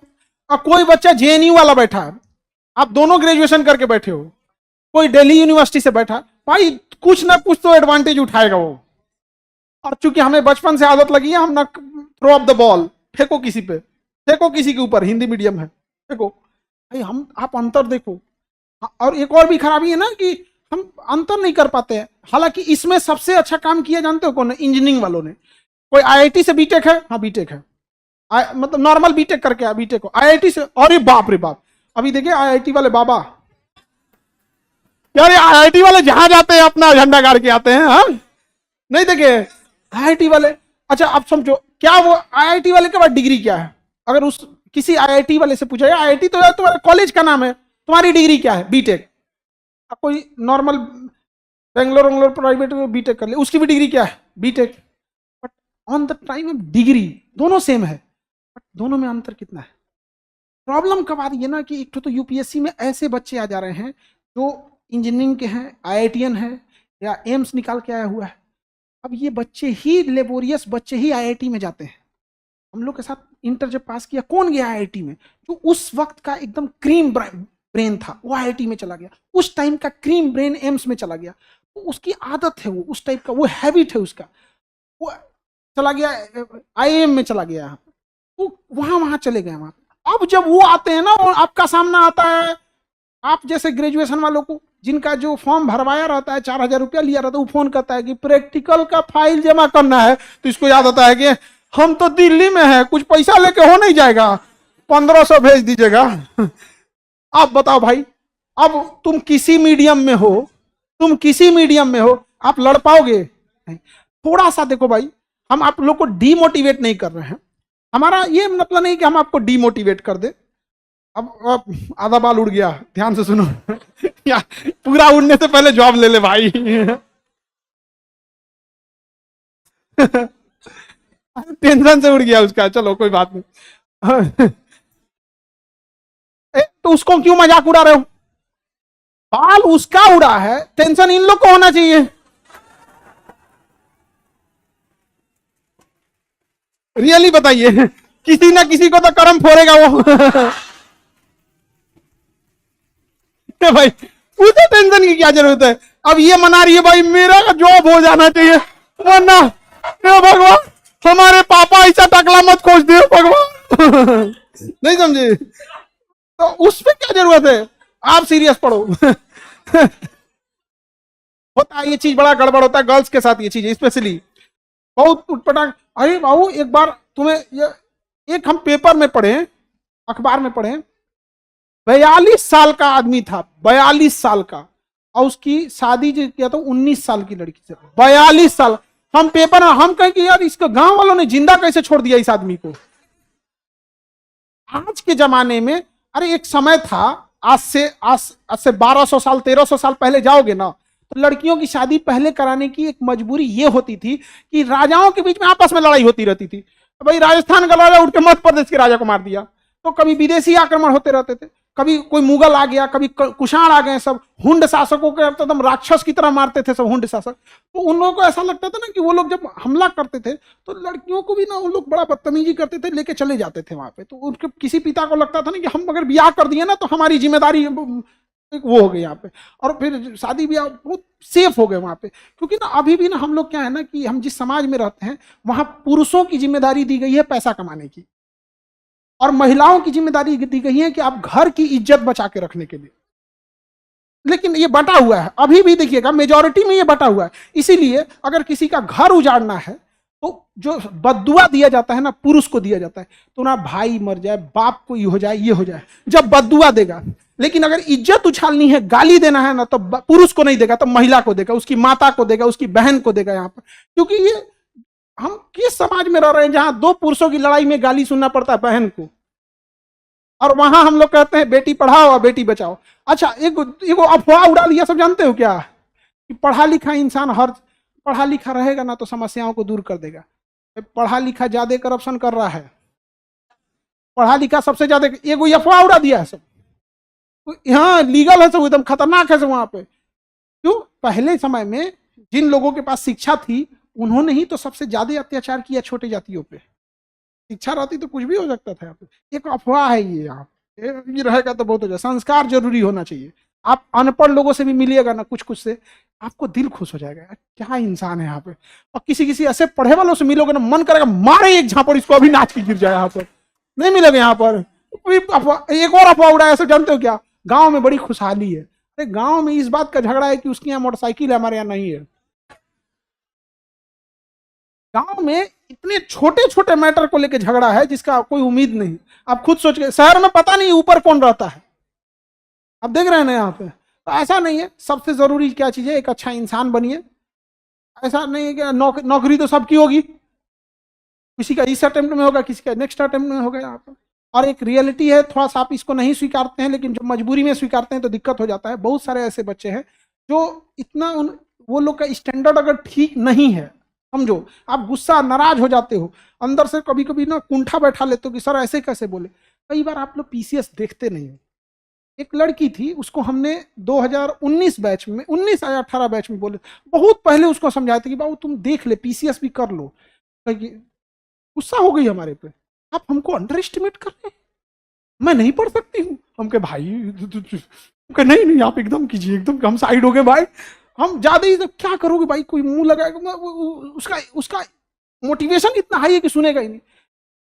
और कोई बच्चा जेएनयू वाला बैठा है, आप दोनों ग्रेजुएशन करके बैठे हो, कोई दिल्ली यूनिवर्सिटी से बैठा, भाई कुछ ना कुछ तो एडवांटेज उठाएगा वो। और चूंकि हमें बचपन से आदत लगी है, हम ना थ्रो ऑफ द बॉल, फेंको किसी पे, फेंको किसी के ऊपर, हिंदी मीडियम है फेंको भाई। हम आप अंतर देखो। और एक और भी खराबी है ना कि हम अंतर नहीं कर पाते हैं। हालांकि इसमें सबसे अच्छा काम किया जानते हो कौन है? इंजीनियरिंग वालों ने। कोई आईआईटी से बीटेक है, हाँ बीटेक है, मतलब नॉर्मल बीटेक करके है, बीटेक को आईआईटी से, अरे बाप रे बाप। अभी देखिए आईआईटी वाले बाबा, यार आईआईटी वाले जहां जाते हैं अपना झंडा गाड़ के आते हैं। हाँ नहीं देखे आईआईटी वाले। अच्छा आप समझो, क्या वो आईआईटी वाले के बाद डिग्री क्या है? अगर उस किसी आईआईटी वाले से पूछा, आईआईटी तो यार तुम्हारे कॉलेज का नाम है, तुम्हारी डिग्री क्या है? बीटेक। कोई नॉर्मल बेंगलोर प्राइवेट में बीटेक कर ले, उसकी भी डिग्री क्या है? BTech. But on the time of degree दोनों सेम है, बट दोनों में अंतर कितना है? प्रॉब्लम कब आ रही है ना कि एक तो यूपीएससी में ऐसे बच्चे आ जा रहे हैं जो इंजीनियरिंग के हैं, आईआईटीएन है या एम्स निकाल के आया हुआ है। अब ये बच्चे ही, लेबोरियस बच्चे ही आईआईटी में जाते हैं। हम लोग के साथ इंटर जब पास किया, कौन गया आईआईटी में? जो उस वक्त का एकदम क्रीम ब्रेन था वो आईआईटी में चला गया, उस टाइम का क्रीम ब्रेन एम्स में चला गया। तो उसकी आदत है, वो उस टाइप का, वो हैबिट है उसका, वो चला गया आईएम में चला गया, वो वहां चले गए वहां। अब जब वो आते हैं ना, आपका सामना आता है, आप जैसे ग्रेजुएशन वालों को जिनका जो फॉर्म भरवाया रहता है, 4,000 रुपया लिया रहता है, वो फोन करता है कि प्रैक्टिकल का फाइल जमा करना है। तो इसको याद आता है कि हम तो दिल्ली में है, कुछ पैसा लेके हो नहीं जाएगा, 1,500 भेज दीजिएगा। आप बताओ भाई, अब तुम किसी मीडियम में हो, तुम किसी मीडियम में हो, आप लड़ पाओगे? थोड़ा सा देखो भाई, हम आप लोग को डीमोटिवेट नहीं कर रहे हैं, हमारा ये मतलब नहीं कि हम आपको डीमोटिवेट कर दे। अब आधा बाल उड़ गया, ध्यान से सुनो। या पूरा उड़ने से पहले जॉब ले ले भाई। टेंशन से उड़ गया उसका, चलो कोई बात नहीं। तो उसको क्यों मजाक उड़ा रहे हो? बाल उसका उड़ा है, टेंशन इन लोग को होना चाहिए। रियली बताइए, किसी ना किसी को तो कर्म फोड़ेगा वो। भाई उसे टेंशन की क्या जरूरत है? अब ये मना रही है भाई मेरा जॉब हो जाना चाहिए, वरना भगवान हमारे पापा ऐसा टकला मत खोज दे भगवान। नहीं समझे? तो उस पे क्या जरूरत है, आप सीरियस पढ़ो। होता है ये चीज, बड़ा गड़बड़ होता है गर्ल्स के साथ, ये चीज स्पेशली बहुत उटपटांग। अरे बाबू एक बार तुम्हें एक हम पेपर में पढ़े, अखबार में पढ़े, 42 साल का आदमी था, 42 साल का, और उसकी शादी जो किया था 19 साल की लड़की से। 42 साल। हम पेपर में हम कहें कि यार इसको गांव वालों ने जिंदा कैसे छोड़ दिया इस आदमी को। आज के जमाने में, अरे एक समय था, आज से 1200 साल 1300 साल पहले जाओगे ना, तो लड़कियों की शादी पहले कराने की एक मजबूरी ये होती थी कि राजाओं के बीच में आपस में लड़ाई होती रहती थी। तो भाई राजस्थान का राजा उठ के मध्य प्रदेश के राजा को मार दिया, तो कभी विदेशी आक्रमण होते रहते थे, कभी कोई मुगल आ गया, कभी कुषाण आ गए, सब हुंड शासकों को एकदम राक्षस की तरह मारते थे सब हुंड शासक। तो उन लोगों को ऐसा लगता था ना कि वो लोग जब हमला करते थे तो लड़कियों को भी ना उन लोग बड़ा बदतमीजी करते थे, लेके चले जाते थे वहां पे। तो उनके किसी पिता को लगता था ना कि हम अगर ब्याह कर दिए ना तो हमारी जिम्मेदारी वो हो गई यहाँ पे, और फिर शादी ब्याह बहुत सेफ हो गए वहां पे। क्योंकि ना अभी भी ना हम लोग क्या है ना कि हम जिस समाज में रहते हैं वहां पुरुषों की जिम्मेदारी दी गई है पैसा कमाने की, और महिलाओं की जिम्मेदारी दी गई है कि आप घर की इज्जत बचा के रखने के लिए। लेकिन ये बटा हुआ है, अभी भी देखिएगा मेजॉरिटी में ये बटा हुआ है। इसीलिए अगर किसी का घर उजाड़ना है तो जो बद्दुआ दिया जाता है ना पुरुष को दिया जाता है, तो ना भाई मर जाए, बाप को ये हो जाए, ये हो जाए, जब बद्दुआ देगा। लेकिन अगर इज्जत उछालनी है, गाली देना है ना, तो पुरुष को नहीं देगा, तो महिला को देगा, उसकी माता को देगा, उसकी बहन को देगा यहाँ पर। क्योंकि ये हम किस समाज में रह रहे हैं जहां दो पुरुषों की लड़ाई में गाली सुनना पड़ता है बहन को, और वहां हम लोग कहते हैं बेटी पढ़ाओ और बेटी बचाओ। अच्छा एक अफवाह उड़ा दिया, सब जानते हो क्या, कि पढ़ा लिखा इंसान हर पढ़ा लिखा रहेगा ना तो समस्याओं को दूर कर देगा। पढ़ा लिखा ज्यादा करप्शन कर रहा है, पढ़ा लिखा सबसे ज्यादा, ये अफवाह उड़ा दिया है सब। यहाँ लीगल है सब, एकदम खतरनाक है सब वहां पे। क्यों? पहले समय में जिन लोगों के पास शिक्षा थी उन्होंने ही तो सबसे ज्यादा अत्याचार किया छोटे जातियों पे। शिक्षा रहती तो कुछ भी हो सकता था यहाँ पे। एक अफवाह है ये, यहाँ ये रहेगा तो बहुत हो जाए। संस्कार जरूरी होना चाहिए। आप अनपढ़ लोगों से भी मिलिएगा ना कुछ कुछ से, आपको दिल खुश हो जाएगा, क्या इंसान है यहाँ पे। और किसी किसी ऐसे पढ़े वालों से मिलोगे ना, मन करेगा मारे एक झापड़ इसको, अभी नाच के गिर जाए यहाँ पर। नहीं मिलेगा यहाँ पर। एक और अफवाह उड़ा, ऐसे जानते हो क्या, गांव में बड़ी खुशहाली है। अरे गांव में इस बात का झगड़ा है कि उसके यहाँ मोटरसाइकिल है, हमारे यहाँ नहीं है। गांव में इतने छोटे छोटे मैटर को लेकर झगड़ा है जिसका कोई उम्मीद नहीं। आप खुद सोच के, शहर में पता नहीं ऊपर कौन रहता है, आप देख रहे हैं ना यहाँ पे। तो ऐसा नहीं है, सबसे जरूरी क्या चीज है, एक अच्छा इंसान बनिए। ऐसा नहीं है कि नौकरी तो सबकी होगी, किसी का इस अटेम्प्ट में होगा, किसी का नेक्स्ट अटेम्प्ट में होगा यहाँ पर। और एक रियलिटी है, थोड़ा सा आप इसको नहीं स्वीकारते हैं, लेकिन जब मजबूरी में स्वीकारते हैं तो दिक्कत हो जाता है। बहुत सारे ऐसे बच्चे हैं जो इतना वो लोग का स्टैंडर्ड अगर ठीक नहीं है, समझो आप गुस्सा नाराज हो जाते हो, अंदर से कभी कभी ना कुंठा बैठा लेते हो कि सर ऐसे कैसे बोले। कई बार आप लोग पीसीएस देखते नहीं हो। एक लड़की थी, उसको हमने 2019 बैच में, 19 या 18 बैच में बोले, बहुत पहले उसको समझाया था कि बाबू तुम देख ले, पीसीएस भी कर लो। गुस्सा हो गई हमारे पे, आप हमको अंडर एस्टिमेट कर रहे हैं, मैं नहीं पढ़ सकती हूँ। हम कहे भाई नहीं नहीं आप एकदम कीजिए, एकदम हम साइड हो गए भाई, हम ज्यादा ही क्या करोगे भाई, कोई मुंह लगाएगा, उसका उसका मोटिवेशन इतना हाई है कि सुनेगा ही नहीं।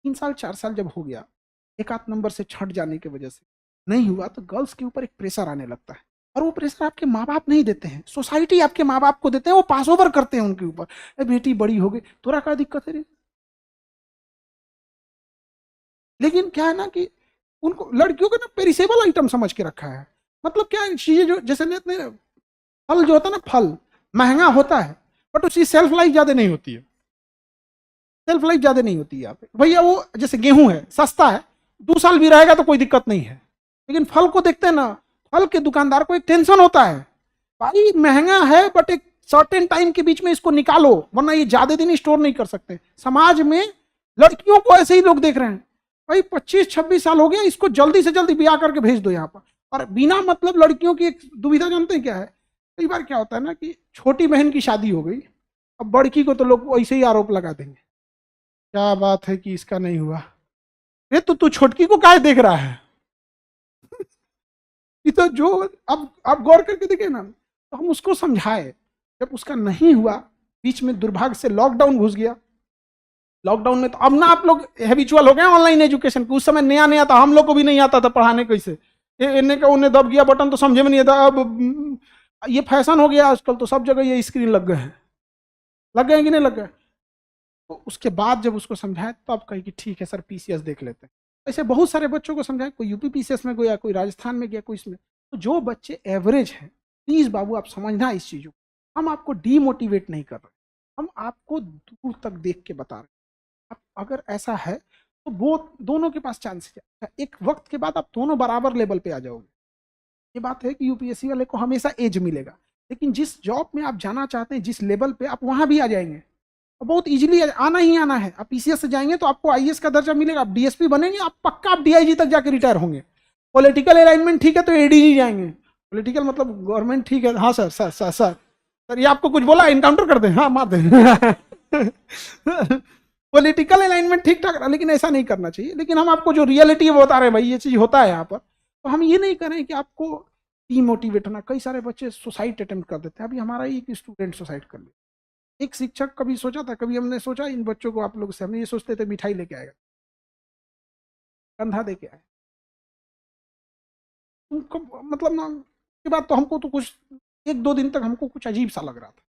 3 साल 4 साल जब हो गया, एक आध नंबर से छट जाने की वजह से नहीं हुआ, तो गर्ल्स के ऊपर एक प्रेशर आने लगता है। और वो प्रेशर आपके माँ बाप नहीं देते हैं, सोसाइटी आपके माँ बाप को देते हैं, वो पास ओवर करते हैं उनके ऊपर। बेटी बड़ी हो गई, थोड़ा क्या दिक्कत है रे। लेकिन क्या है ना कि उनको लड़कियों को ना पेरिसेबल आइटम समझ के रखा है। मतलब क्या चीजें जो जैसे लेते हैं, फल जो होता है ना, फल महंगा होता है बट उसकी सेल्फ लाइफ ज्यादा नहीं होती है, सेल्फ लाइफ ज्यादा नहीं होती है यहाँ पे। भैया वो जैसे गेहूं है, सस्ता है, 2 साल भी रहेगा तो कोई दिक्कत नहीं है। लेकिन फल को देखते हैं ना, फल के दुकानदार को एक टेंशन होता है, भाई महंगा है बट एक सर्टेन टाइम के बीच में इसको निकालो, वरना ये ज्यादा दिन स्टोर नहीं कर सकते। समाज में लड़कियों को ऐसे ही लोग देख रहे हैं, भाई 25-26 साल हो गया, इसको जल्दी से जल्दी ब्याह करके भेज दो यहाँ पर। और बिना मतलब लड़कियों की एक दुविधा जानते हैं क्या है, कई बार क्या होता है ना कि छोटी बहन की शादी हो गई, अब बड़की को तो लोग ऐसे ही आरोप लगा देंगे, क्या बात है कि इसका नहीं हुआ, ये तो तू छोटकी को काहे देख रहा है। ये तो जो अब आप गौर करके देखे ना, तो हम उसको समझाए, जब उसका नहीं हुआ, बीच में दुर्भाग्य से लॉकडाउन घुस गया, लॉकडाउन में तो अब ना आप लोग हैबिचुअल हो गए ऑनलाइन एजुकेशन को, उस समय नया नया था, हम लोग को भी नहीं आता था पढ़ाने कैसे, इन्हें का उन्हें दब गया बटन तो समझे में नहीं आता। अब ये फैशन हो गया आजकल, तो सब जगह ये स्क्रीन लग गए हैं, लग गए कि नहीं लग गए। तो उसके बाद जब उसको समझाया तब तो कही कि ठीक है सर पीसीएस देख लेते हैं। ऐसे बहुत सारे बच्चों को समझाया, कोई यूपी पीसीएस में गया, कोई राजस्थान में गया, कोई इसमें। तो जो बच्चे एवरेज हैं, प्लीज बाबू आप समझना इस चीजों को, हम आपको डीमोटिवेट नहीं कर रहे, हम आपको दूर तक देख के बता रहे हैं। आप अगर ऐसा है तो वो दोनों के पास चांस है, एक वक्त के बाद आप दोनों बराबर लेवल पे आ जाओगे। ये बात है कि यूपीएससी वाले को हमेशा एज मिलेगा, लेकिन जिस जॉब में आप जाना चाहते हैं, जिस लेवल पे, आप वहां भी आ जाएंगे, बहुत इजीली आना ही आना है। आप पीसीएस से जाएंगे तो आपको आईएएस का दर्जा मिलेगा, आप डीएसपी बनेंगे, आप पक्का आप डीआईजी तक जाके रिटायर होंगे। पॉलिटिकल अलाइनमेंट ठीक है तो एडीजी जाएंगे, पॉलिटिकल मतलब गवर्नमेंट ठीक है। हाँ sir sir sir sir sir ये आपको कुछ बोला, इनकाउंटर कर दें, हाँ मार दें। पॉलिटिकल अलाइनमेंट ठीक ठाक, लेकिन ऐसा नहीं करना चाहिए। लेकिन हम आपको जो रियलिटी है वो बता रहे हैं, भाई ये चीज होता है यहाँ पर। तो हम ये नहीं करें कि आपको डीमोटिवेट होना। कई सारे बच्चे सुसाइड अटेम्प्ट कर देते हैं, अभी हमारा एक स्टूडेंट सुसाइड कर लिया। एक शिक्षक कभी सोचा था, कभी हमने सोचा इन बच्चों को, आप लोग से हम ये सोचते थे मिठाई लेके आएगा, कंधा दे के आए, उनको मतलब ना के बाद तो हमको तो कुछ 1-2 दिन तक हमको कुछ अजीब सा लग रहा था।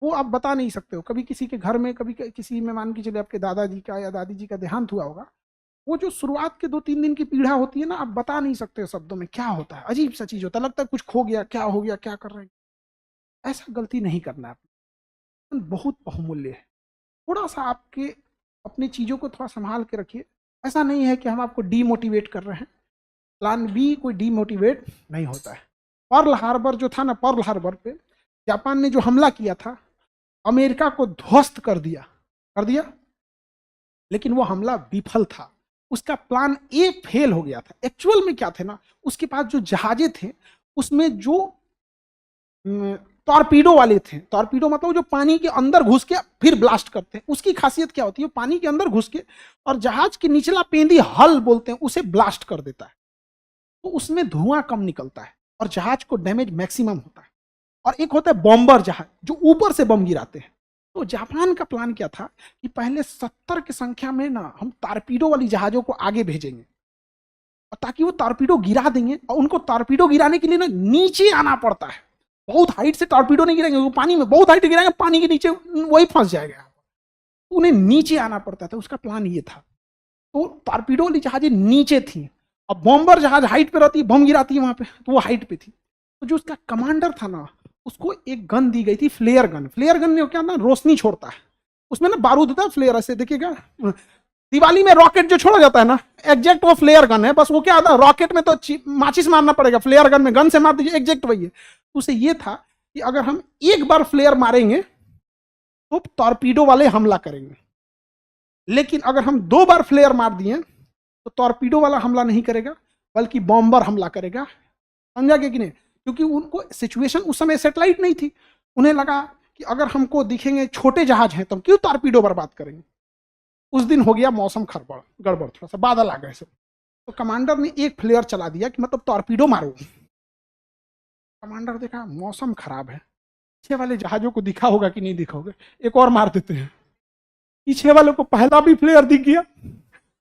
वो आप बता नहीं सकते हो, कभी किसी के घर में, कभी किसी में, मान के चले आपके दादाजी का या दादी जी का देहांत हुआ होगा, वो जो शुरुआत के 2-3 दिन की पीड़ा होती है ना, आप बता नहीं सकते हो शब्दों में क्या होता है, अजीब सा चीज होता है, लगता है कुछ खो गया, क्या हो गया, क्या कर रहे हैं। ऐसा गलती नहीं करना है, बहुत बहुमूल्य है। थोड़ा सा आपके अपनी चीज़ों को थोड़ा संभाल के रखिए। ऐसा नहीं है कि हम आपको डीमोटिवेट कर रहे हैं, प्लान बी कोई डीमोटिवेट नहीं होता है। पर्ल हार्बर जो था ना, पर्ल हार्बर पे जापान ने जो हमला किया था, अमेरिका को ध्वस्त कर दिया, लेकिन वो हमला विफल था। उसका प्लान ए फेल हो गया था। एक्चुअल में क्या थे ना, उसके पास जो जहाजे थे उसमें जो टॉर्पीडो वाले थे, टॉर्पीडो मतलब जो पानी के अंदर घुस के फिर ब्लास्ट करते हैं, उसकी खासियत क्या होती है, पानी के अंदर घुस के और जहाज के निचला पेंदी हल बोलते हैं उसे ब्लास्ट कर देता है, तो उसमें धुआं कम निकलता है और जहाज को डैमेज मैक्सिमम होता है। और एक होता है बॉम्बर जहाज, जो ऊपर से बम गिराते हैं। तो जापान का प्लान क्या था कि पहले 70 की संख्या में ना हम टॉर्पीडो वाली जहाजों को आगे भेजेंगे, ताकि वो टॉर्पीडो गिरा देंगे। और उनको टॉर्पीडो गिराने के लिए ना नीचे आना पड़ता है, बहुत हाइट से टॉर्पीडो नहीं गिराएंगे, वो पानी में बहुत हाइट गिराएंगे, पानी के नीचे वही फंस जाएगा, तो उन्हें नीचे आना पड़ता था। उसका प्लान ये था। तो टॉर्पीडो वाली जहाजें नीचे थी, अब बॉम्बर जहाज हाइट पे रहती है, बम गिराती है वहां पे, तो वो हाइट पे थी। तो जो उसका कमांडर था ना, उसको एक गन दी गई थी, फ्लेयर गन। फ्लेयर गन में क्या ना, रोशनी छोड़ता है, उसमें ना बारूद होता है, फ्लेयर ऐसे देखिएगा। दिवाली में रॉकेट जो छोड़ा जाता है ना, एग्जैक्ट वो फ्लेयर गन है। बस वो क्या आता है, रॉकेट में तो माचिस मारना पड़ेगा, फ्लेयर गन में गन से मार दीजिए, एग्जैक्ट वही है। उसे ये था कि अगर हम एक बार फ्लेयर मारेंगे तो टॉर्पीडो वाले हमला करेंगे, लेकिन अगर हम 2 बार फ्लेयर मार दिए तो टॉर्पीडो वाला हमला नहीं करेगा, बल्कि बॉम्बर हमला करेगा। समझा गया कि नहीं? क्योंकि उनको सिचुएशन उस समय सेटेलाइट नहीं थी, उन्हें लगा कि अगर हमको दिखेंगे छोटे जहाज हैं तो हम क्यों टॉर्पीडो बर्बाद करेंगे। उस दिन हो गया मौसम गड़बड़, थोड़ा सा बादल आ गए सब, तो कमांडर ने एक फ्लेयर चला दिया कि मतलब टॉर्पीडो मारो। कमांडर देखा मौसम खराब है, पीछे वाले जहाजों को दिखा होगा कि नहीं दिखा होगा, एक और मार देते हैं। पीछे वाले को पहला भी फ्लेयर दिख गया,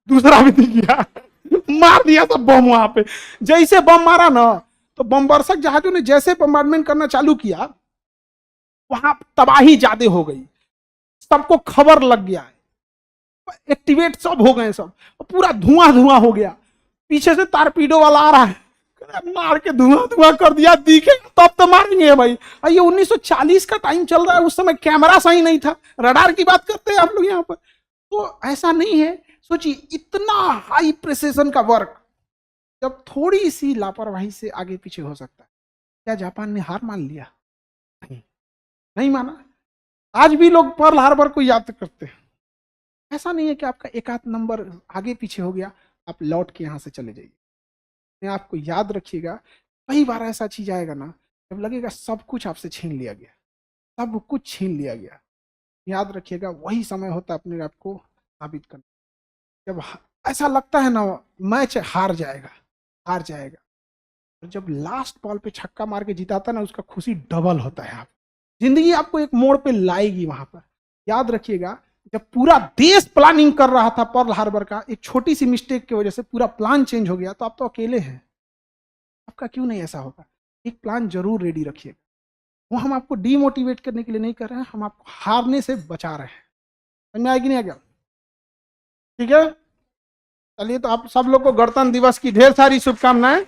दूसरा भी दिख गया, मार दिया सब बम वहां पे। जैसे बम मारा ना, तो बमबर्षक जहाजों ने जैसे बम्बार्डमेंट करना चालू किया, वहां तबाही ज्यादा हो गई, सबको खबर लग गया, एक्टिवेट सब हो गए सब, पूरा धुआं धुआं हो गया। पीछे से टॉर्पीडो वाला आ रहा है, मार के धुआं धुआं कर दिया, दिखे तब तो मारेंगे भाई। ये 1940 का टाइम चल रहा है, उस समय कैमरा सही नहीं था, रडार की बात करते हैं आप लोग यहाँ पर। तो ऐसा नहीं है, सोचिए इतना हाई प्रिसिजन का वर्क जब थोड़ी सी लापरवाही से आगे पीछे हो सकता है। क्या जापान ने हार मान लिया? नहीं माना। आज भी लोग पर्ल हार्बर को याद करते हैं। ऐसा नहीं है कि आपका एक आध नंबर आगे पीछे हो गया आप लौट के यहां से चले जाइए। आपको याद रखिएगा, कई बार ऐसा चीज आएगा ना, जब लगेगा सब कुछ आपसे छीन लिया गया, सब कुछ छीन लिया गया, याद रखिएगा वही समय होता है अपने आप को साबित करना। जब ऐसा लगता है ना मैच हार जाएगा, और जब लास्ट बॉल पे छक्का मार के जिताता ना, उसका खुशी डबल होता है। आप जिंदगी आपको एक मोड़ पे लाएगी वहां पर। याद रखिएगा, जब पूरा देश प्लानिंग कर रहा था पर्ल हार्बर का, एक छोटी सी मिस्टेक की वजह से पूरा प्लान चेंज हो गया, तो आप तो अकेले हैं, आपका क्यों नहीं ऐसा होगा? एक प्लान जरूर रेडी रखिएगा। वो हम आपको डीमोटिवेट करने के लिए नहीं कर रहे हैं, हम आपको हारने से बचा रहे हैं। समझ में आएगी नहीं आ गया? ठीक है, चलिए, तो आप सब लोग को गणतंत्र दिवस की ढेर सारी शुभकामनाएं।